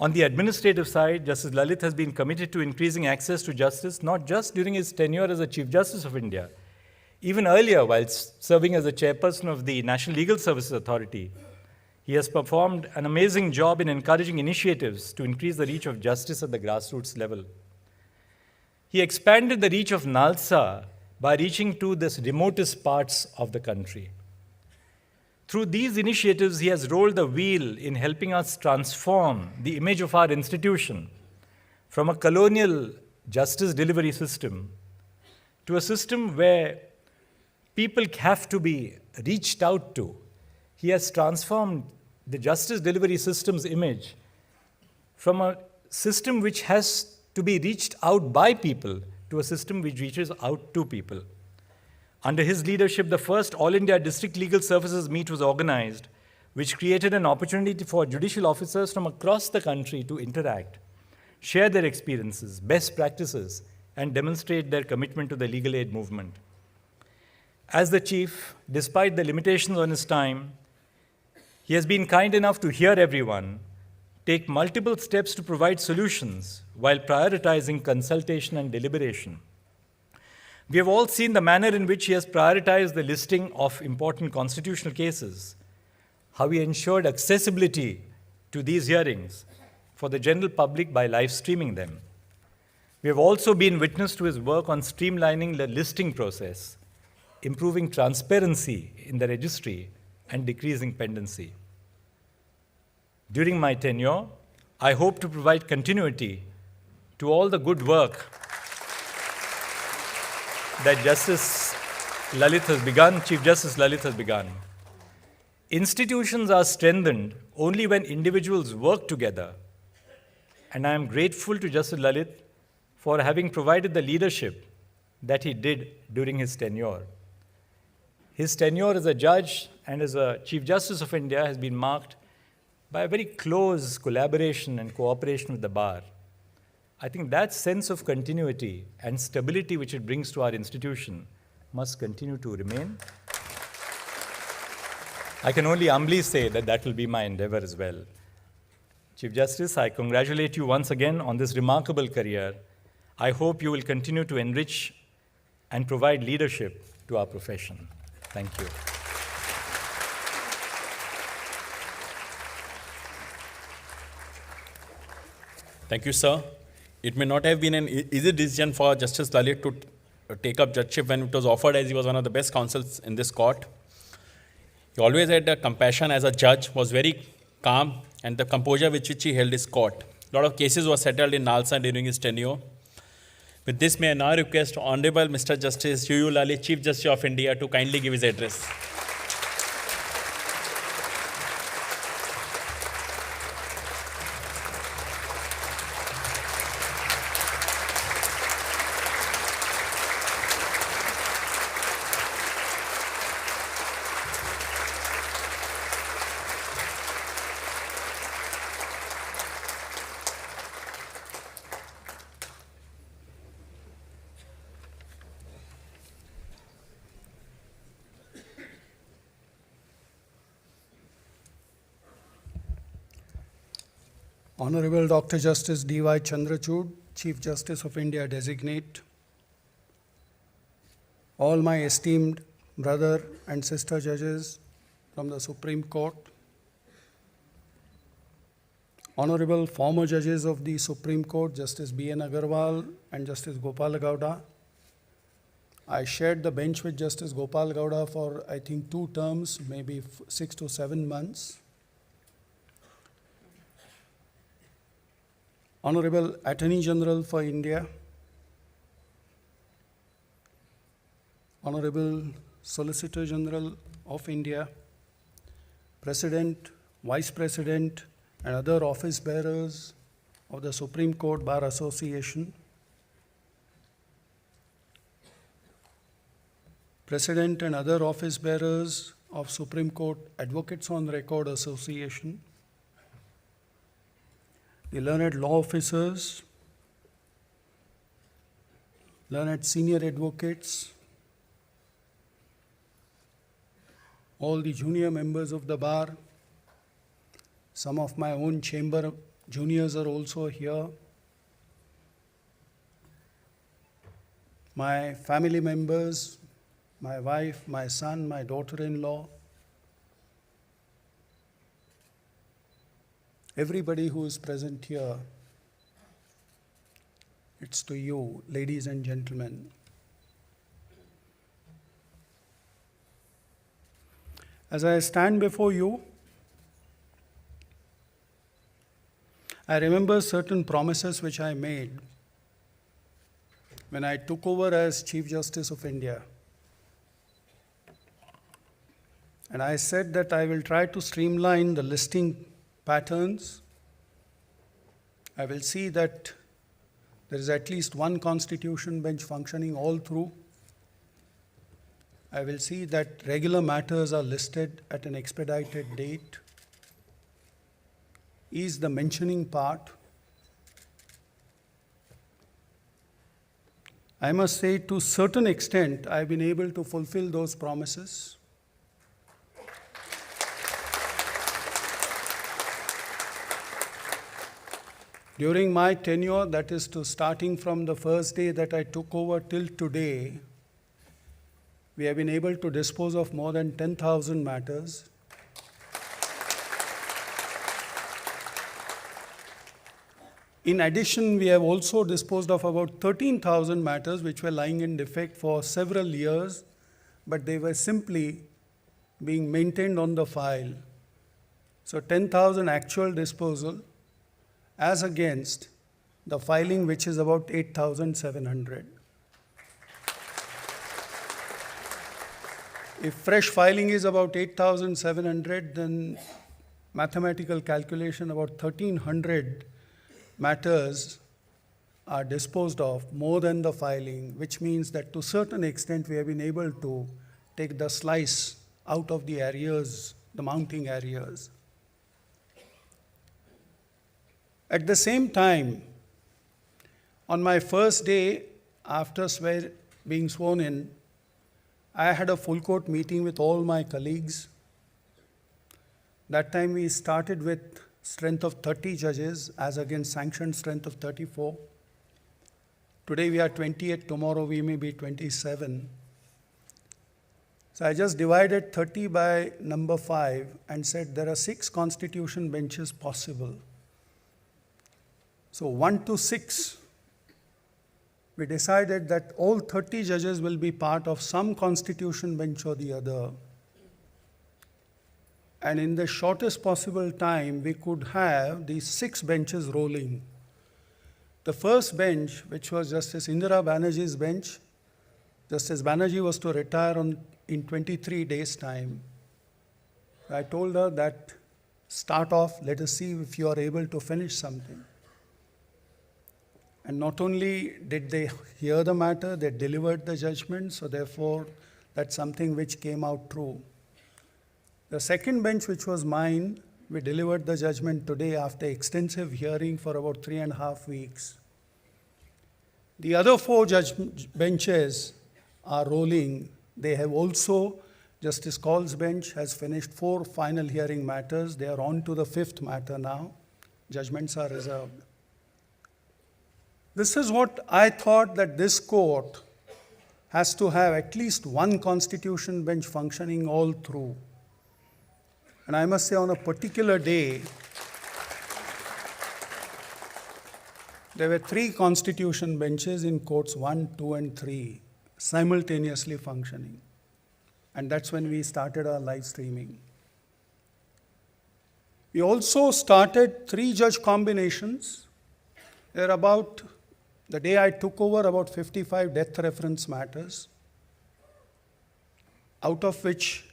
On the administrative side, Justice Lalit has been committed to increasing access to justice, not just during his tenure as a Chief Justice of India. Even earlier, while serving as the chairperson of the National Legal Services Authority, he has performed an amazing job in encouraging initiatives to increase the reach of justice at the grassroots level. He expanded the reach of NALSA by reaching to the remotest parts of the country. Through these initiatives, he has rolled the wheel in helping us transform the image of our institution from a colonial justice delivery system to a system where people have to be reached out to. He has transformed the justice delivery system's image from a system which has to be reached out by people to a system which reaches out to people. Under his leadership, the first All India District Legal Services Meet was organized, which created an opportunity for judicial officers from across the country to interact, share their experiences, best practices, and demonstrate their commitment to the legal aid movement. As the chief, despite the limitations on his time, he has been kind enough to hear everyone, take multiple steps to provide solutions while prioritizing consultation and deliberation. We have all seen the manner in which he has prioritized the listing of important constitutional cases, how he ensured accessibility to these hearings for the general public by live streaming them. We have also been witness to his work on streamlining the listing process, improving transparency in the registry, and decreasing pendency. During my tenure, I hope to provide continuity to all the good work that Chief Justice Lalit has begun. Institutions are strengthened only when individuals work together, and I am grateful to Justice Lalit for having provided the leadership that he did during his tenure. His tenure as a judge and as a Chief Justice of India has been marked by a very close collaboration and cooperation with the bar. I think that sense of continuity and stability which it brings to our institution must continue to remain. I can only humbly say that that will be my endeavor as well. Chief Justice, I congratulate you once again on this remarkable career. I hope you will continue to enrich and provide leadership to our profession. Thank you. Thank you, sir. It may not have been an easy decision for Justice Lalit to take up judgeship when it was offered, as he was one of the best counsels in this court. He always had a compassion as a judge, was very calm, and the composure with which he held his court. A lot of cases were settled in Nalsa during his tenure. With this, may I now request Honorable Mr. Justice Uday Umesh Lalit, Chief Justice of India, to kindly give his address. Honorable Dr. Justice D.Y. Chandrachud, Chief Justice of India Designate, all my esteemed brother and sister judges from the Supreme Court, Honorable former judges of the Supreme Court, Justice B.N. Agarwal and Justice Gopal Gowda. I shared the bench with Justice Gopal Gowda for, I think, 2 terms, maybe 6 to 7 months. Honorable Attorney General for India, Honorable Solicitor General of India, President, Vice President, and other office bearers of the Supreme Court Bar Association, President and other office bearers of Supreme Court Advocates on Record Association, the learned law officers, learned senior advocates, all the junior members of the bar, some of my own chamber juniors are also here, my family members, my wife, my son, my daughter-in-law, everybody who is present here, it's to you, ladies and gentlemen. As I stand before you, I remember certain promises which I made when I took over as Chief Justice of India. And I said that I will try to streamline the listing patterns. I will see that there is at least one constitution bench functioning all through. I will see that regular matters are listed at an expedited date. Is the mentioning part. I must say, to a certain extent, I've been able to fulfill those promises. During my tenure, that is to starting from the first day that I took over till today, we have been able to dispose of more than 10,000 matters. In addition, we have also disposed of about 13,000 matters which were lying in defect for several years, but they were simply being maintained on the file. So 10,000 actual disposal as against the filing, which is about 8,700. If fresh filing is about 8,700, then mathematical calculation, about 1,300 matters are disposed of more than the filing, which means that to a certain extent we have been able to take the slice out of the arrears, the mounting arrears. At the same time, on my first day after being sworn in, I had a full court meeting with all my colleagues. That time we started with strength of 30 judges as against sanctioned strength of 34. Today we are 28, tomorrow we may be 27. So I just divided 30 by number 5 and said there are 6 constitution benches possible. So 1 to 6, we decided that all 30 judges will be part of some constitution bench or the other. And in the shortest possible time, we could have these 6 benches rolling. The first bench, which was Justice Indira Banerjee's bench, Justice Banerjee was to retire in 23 days' time. I told her that start off, let us see if you are able to finish something. And not only did they hear the matter, they delivered the judgment, so therefore that's something which came out true. The second bench, which was mine, we delivered the judgment today after extensive hearing for about 3.5 weeks. The other 4 benches are rolling. They have also, Justice Kaul's bench has finished 4 final hearing matters. They are on to the 5th matter now. Judgments are reserved. This is what I thought, that this court has to have at least one constitution bench functioning all through. And I must say, on a particular day, there were 3 constitution benches in courts 1, 2, and 3 simultaneously functioning. And that's when we started our live streaming. We also started 3 judge combinations. There are about, the day I took over, about 55 death reference matters, out of which,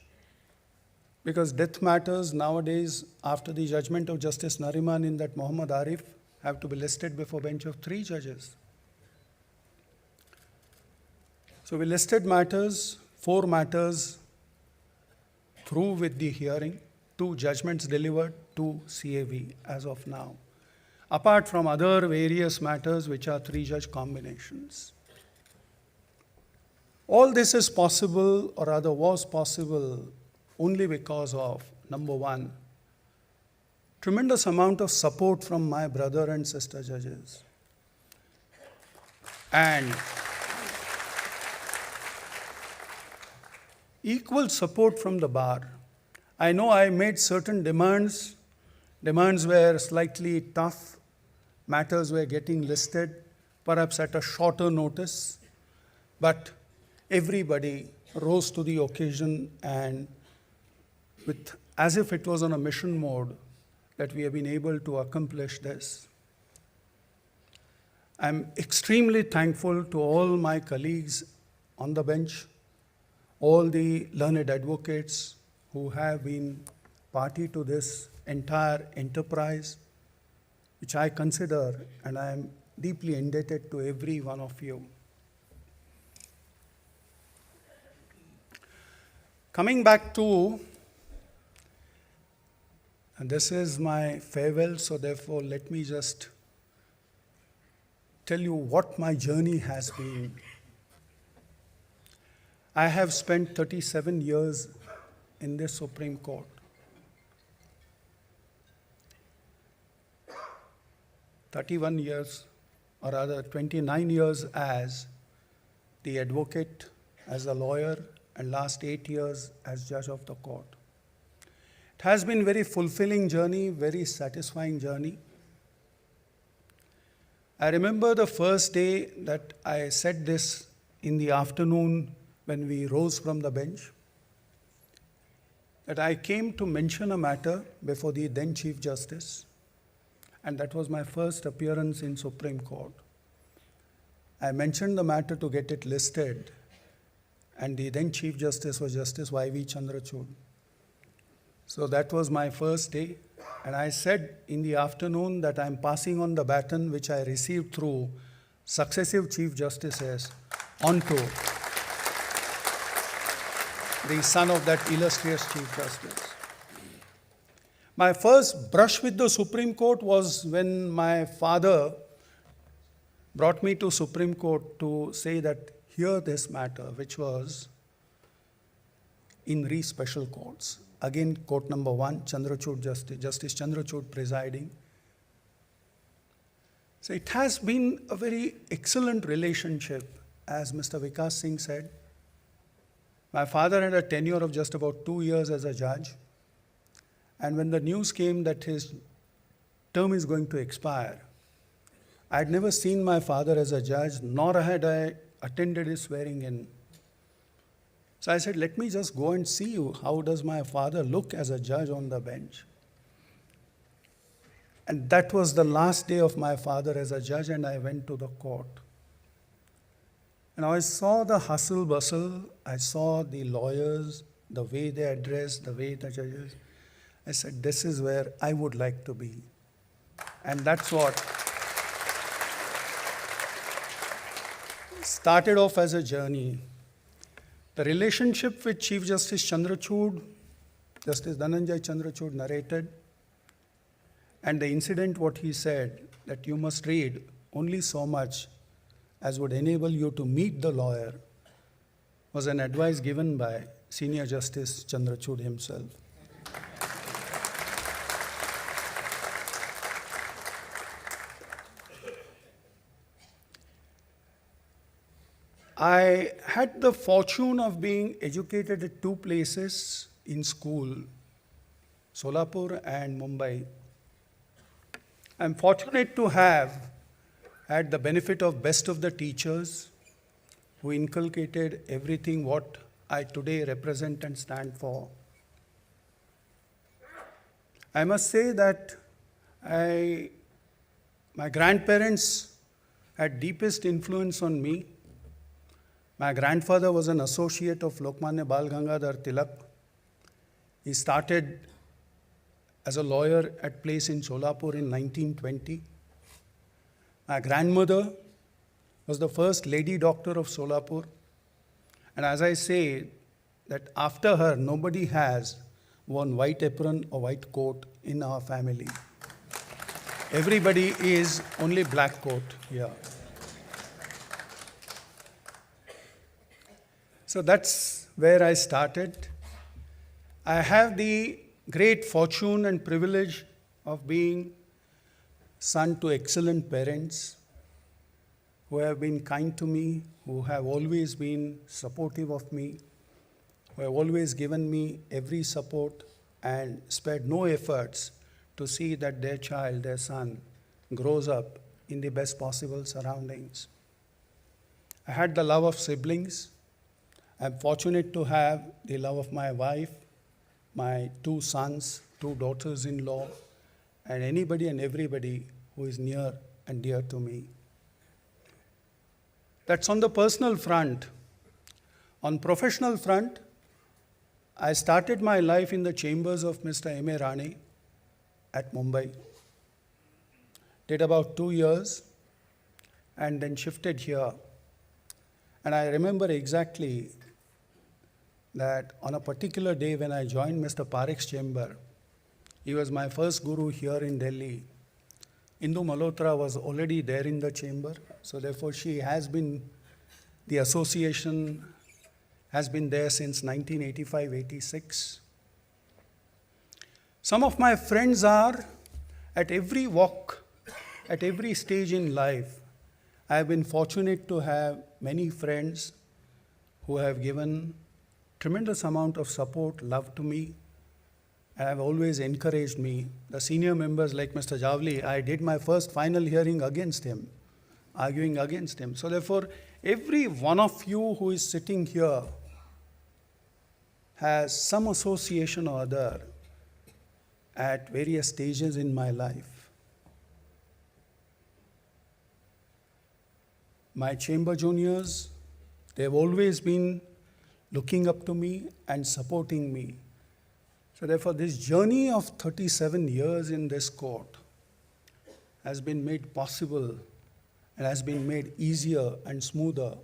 because death matters nowadays, after the judgment of Justice Nariman in that Muhammad Arif, have to be listed before a bench of 3 judges. So we listed matters, 4 matters through with the hearing, 2 judgments delivered, 2 CAV as of now, apart from other various matters which are 3 judge combinations. All this is possible, or rather was possible, only because of, number 1, tremendous amount of support from my brother and sister judges. And equal support from the bar. I know I made certain demands. Demands were slightly tough. Matters were getting listed, perhaps at a shorter notice. But everybody rose to the occasion, and with, as if it was on a mission mode, that we have been able to accomplish this. I'm extremely thankful to all my colleagues on the bench, all the learned advocates who have been party to this entire enterprise, which I consider, and I am deeply indebted to every one of you. Coming back to, and this is my farewell, so therefore let me just tell you what my journey has been. I have spent 37 years in the Supreme Court. 31 years, or rather 29 years as the advocate, as a lawyer, and last 8 years as judge of the court. It has been a very fulfilling journey, very satisfying journey. I remember the first day that I said this in the afternoon when we rose from the bench, that I came to mention a matter before the then Chief Justice, and that was my first appearance in Supreme Court. I mentioned the matter to get it listed, and the then Chief Justice was Justice Y.V. Chandrachud. So that was my first day, and I said in the afternoon that I'm passing on the baton which I received through successive Chief Justices onto the son of that illustrious Chief Justice. My first brush with the Supreme Court was when my father brought me to Supreme Court to say that hear this matter, which was in special courts. Again, court number 1, Chandrachud Justice Chandrachud presiding. So it has been a very excellent relationship, as Mr. Vikas Singh said. My father had a tenure of just about 2 years as a judge. And when the news came that his term is going to expire, I had never seen my father as a judge, nor had I attended his swearing in. So I said, let me just go and see you. How does my father look as a judge on the bench? And that was the last day of my father as a judge, and I went to the court. And I saw the hustle bustle, I saw the lawyers, the way they addressed, the way the judges. I said, this is where I would like to be. And that's what started off as a journey. The relationship with Chief Justice Chandrachud, Justice Dhananjay Chandrachud narrated, and the incident what he said, that you must read only so much as would enable you to meet the lawyer, was an advice given by Senior Justice Chandrachud himself. I had the fortune of being educated at 2 places in school, Solapur and Mumbai. I'm fortunate to have had the benefit of best of the teachers who inculcated everything what I today represent and stand for. I must say that my grandparents had deepest influence on me. My grandfather was an associate of Lokmanya Bal Gangadhar Tilak. He started as a lawyer at place in Solapur in 1920. My grandmother was the first lady doctor of Solapur. And as I say, that after her, nobody has worn white apron or white coat in our family. Everybody is only black coat here. So that's where I started. I have the great fortune and privilege of being son to excellent parents who have been kind to me, who have always been supportive of me, who have always given me every support and spared no efforts to see that their child, their son, grows up in the best possible surroundings. I had the love of siblings. I'm fortunate to have the love of my wife, my 2 sons, 2 daughters-in-law, and anybody and everybody who is near and dear to me. That's on the personal front. On professional front, I started my life in the chambers of Mr. M.A. Rane at Mumbai. Did about 2 years and then shifted here. And I remember exactly that on a particular day when I joined Mr. Parikh's chamber, he was my first guru here in Delhi. Indu Malhotra was already there in the chamber, so therefore she has been, the association has been there since 1985-86. Some of my friends are at every walk, at every stage in life. I have been fortunate to have many friends who have given tremendous amount of support, love to me, and have always encouraged me. The senior members like Mr. Javli, I did my first final hearing against him, arguing against him. So therefore, every one of you who is sitting here has some association or other at various stages in my life. My chamber juniors, they've always been looking up to me and supporting me. So therefore, this journey of 37 years in this court has been made possible and has been made easier and smoother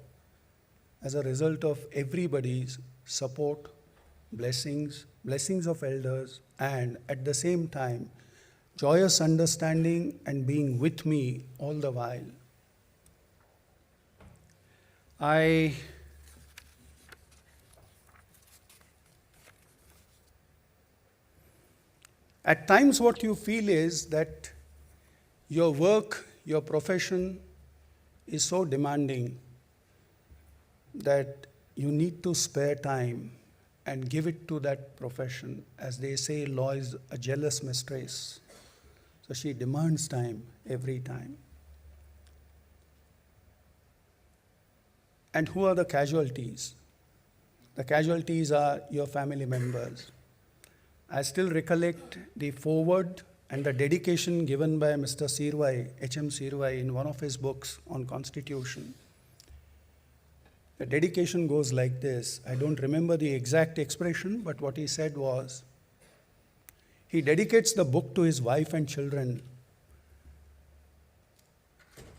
as a result of everybody's support, blessings of elders, and at the same time, joyous understanding and being with me all the while. At times what you feel is that your work, your profession is so demanding that you need to spare time and give it to that profession. As they say, law is a jealous mistress. So she demands time every time. And who are the casualties? The casualties are your family members. I still recollect the foreword and the dedication given by Mr. Sirvai, H.M. Sirvai, in one of his books on Constitution. The dedication goes like this. I don't remember the exact expression, but what he said was, he dedicates the book to his wife and children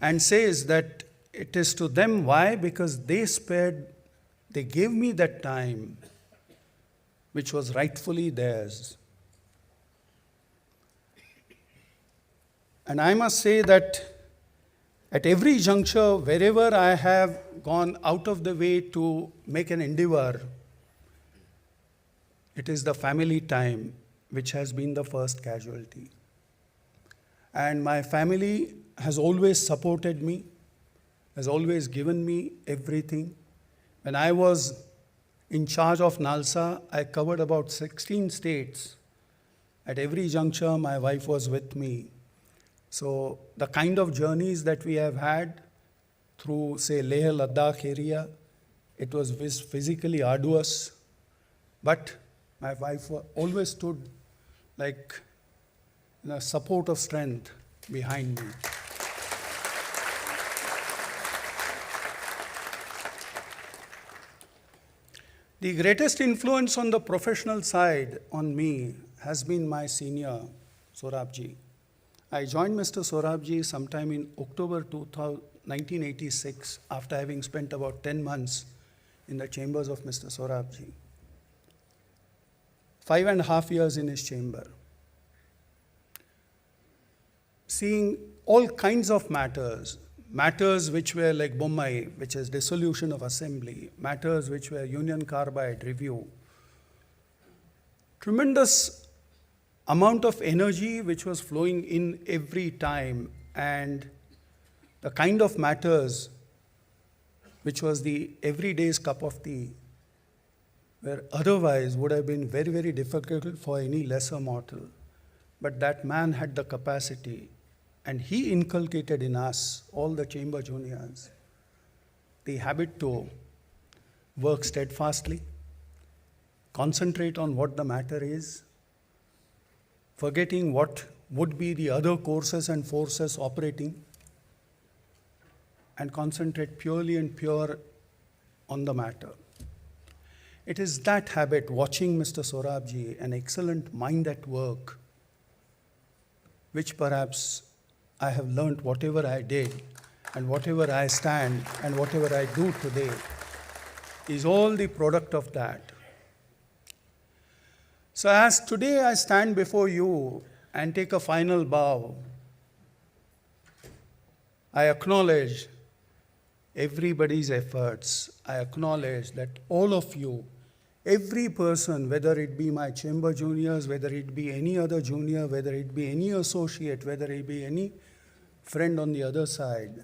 and says that it is to them. Why? Because they gave me that time which was rightfully theirs. And I must say that at every juncture, wherever I have gone out of the way to make an endeavor, it is the family time which has been the first casualty. And my family has always supported me, has always given me everything. When I was in charge of NALSA, I covered about 16 states. At every juncture, my wife was with me. So the kind of journeys that we have had through, say, Leh Ladakh area, it was physically arduous, but my wife always stood like a support of strength behind me. The greatest influence on the professional side on me has been my senior, Sorabji. I joined Mr. Sorabji sometime in October 1986 after having spent about 10 months in the chambers of Mr. Sorabji. 5.5 years in his chamber. Seeing all kinds of matters which were like Bommai, which is dissolution of assembly, matters which were Union Carbide review. Tremendous amount of energy which was flowing in every time, and the kind of matters which was the everyday's cup of tea, where otherwise would have been very, very difficult for any lesser mortal. But that man had the capacity, and he inculcated in us, all the chamber juniors, the habit to work steadfastly, concentrate on what the matter is, forgetting what would be the other courses and forces operating, and concentrate purely and pure on the matter. It is that habit, watching Mr. Sorabji, an excellent mind at work, which perhaps I have learnt whatever I did and whatever I stand and whatever I do today is all the product of that. So as today I stand before you and take a final bow, I acknowledge everybody's efforts. I acknowledge that all of you, every person, whether it be my chamber juniors, whether it be any other junior, whether it be any associate, whether it be any friend on the other side,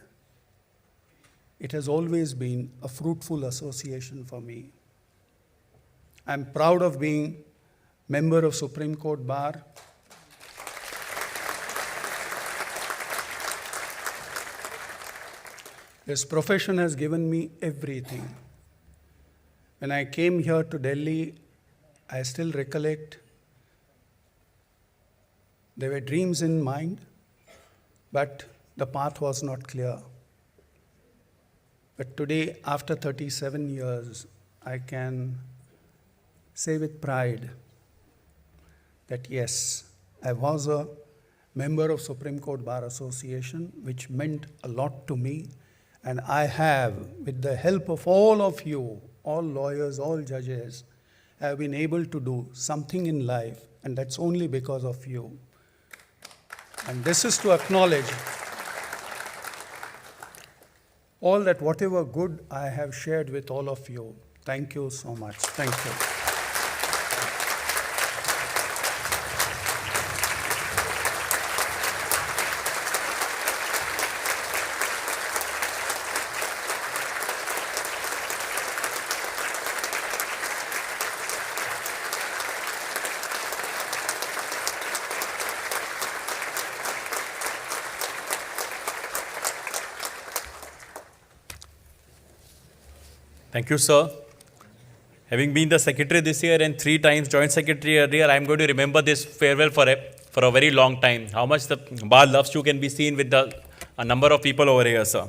it has always been a fruitful association for me. I'm proud of being member of Supreme Court Bar. This profession has given me everything. When I came here to Delhi, I still recollect there were dreams in mind, but the path was not clear. But today, after 37 years, I can say with pride that yes, I was a member of Supreme Court Bar Association, which meant a lot to me. And I have, with the help of all of you, all lawyers, all judges, have been able to do something in life, and that's only because of you. And this is to acknowledge all that whatever good I have shared with all of you. Thank you so much. Thank you. Thank you, sir. Having been the secretary this year and 3 times joint secretary earlier, I am going to remember this farewell for a very long time. How much the bar loves you can be seen with a number of people over here, sir.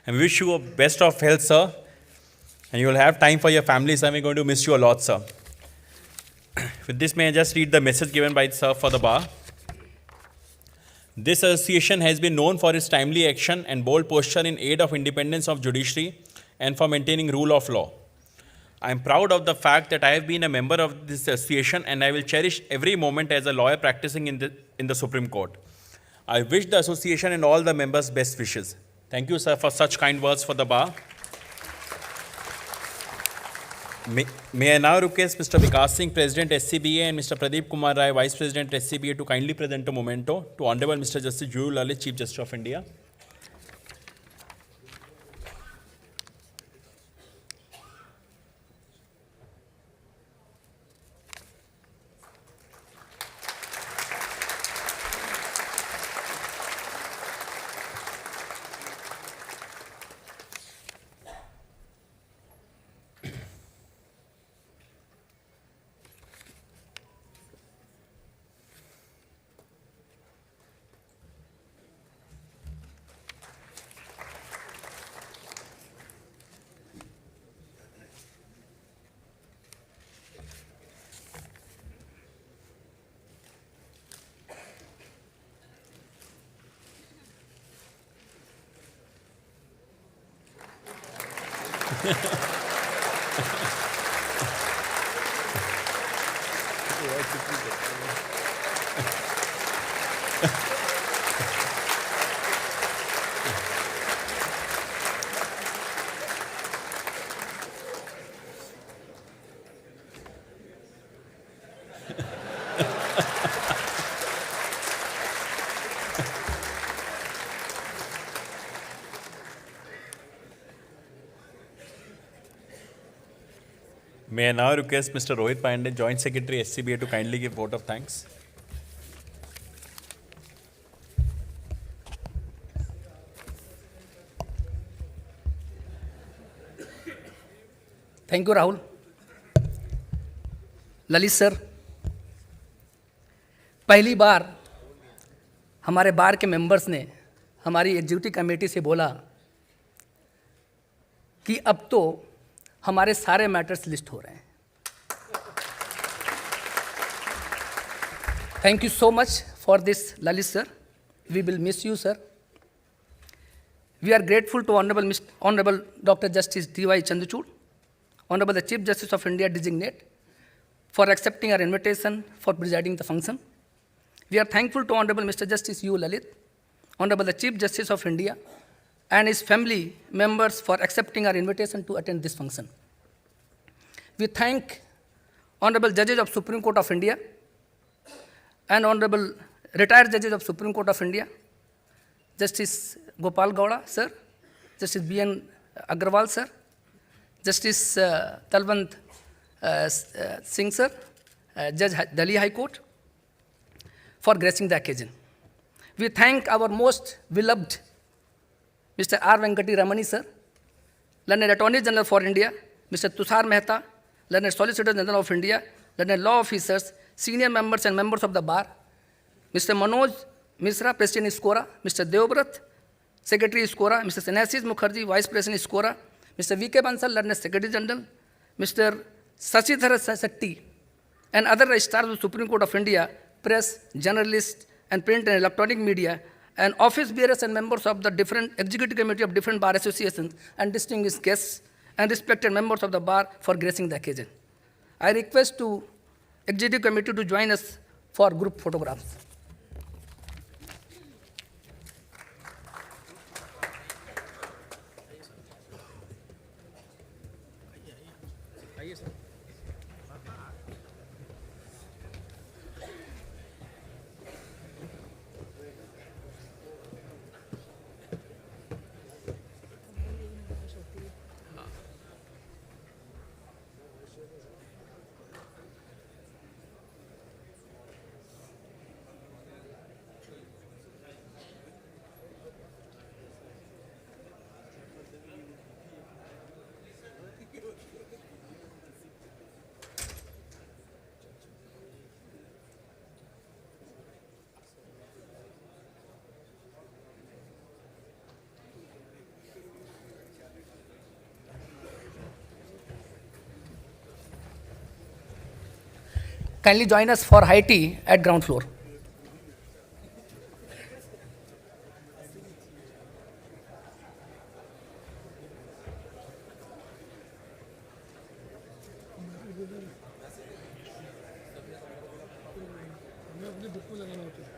And we wish you a best of health, sir. And you will have time for your families, and we're going to miss you a lot, sir. With this, may I just read the message given by sir for the bar. This association has been known for its timely action and bold posture in aid of independence of judiciary and for maintaining rule of law. I am proud of the fact that I have been a member of this association, and I will cherish every moment as a lawyer practicing in the Supreme Court. I wish the association and all the members best wishes. Thank you, sir, for such kind words for the bar. May I now request Mr. Vikas Singh, President SCBA, and Mr. Pradeep Kumar Rai, Vice President SCBA, to kindly present a memento to Honorable Mr. Justice Uday Umesh Lalit, Chief Justice of India. May I now request Mr. Rohit Pandey, Joint Secretary SCBA, to kindly give vote of thanks. Thank you Rahul. Lalit sir, पहली बार हमारे बार के members ने हमारी executive committee से बोला कि अब तो हमारे सारे मैटर्स लिस्ट हो रहे हैं। Thank you so much for this, Lalit sir. We will miss you, sir. We are grateful to Honorable Dr. Justice D.Y. Chandrachud, Honorable the Chief Justice of India designate, for accepting our invitation for presiding the function. We are thankful to Honorable Mr. Justice U. Lalit, Honorable the Chief Justice of India, and his family members for accepting our invitation to attend this function. We thank Honorable Judges of Supreme Court of India and Honorable retired Judges of Supreme Court of India, Justice Gopal Gowda, sir, Justice B.N. Agarwal, sir, Justice Talwant Singh, sir, Judge Delhi High Court, for gracing the occasion. We thank our most beloved Mr. R. Venkati Ramani, sir, Learned Attorney General for India, Mr. Tushar Mehta, Learned Solicitor General of India, Learned Law Officers, senior members and members of the bar, Mr. Manoj Misra, President Iskora, Mr. Devbrat, Secretary Iskora, Mr. Sanasis Mukherjee, Vice President Iskora, Mr. V.K. Bansal, Learned Secretary General, Mr. Sashidhar Setti, and other registrars of the Supreme Court of India, press, journalists, and print and electronic media, and office bearers and members of the different executive committee of different bar associations, and distinguished guests and respected members of the bar for gracing the occasion. I request to executive committee to join us for group photographs. Kindly join us for high tea at ground floor. अपने book में लगाना होता है।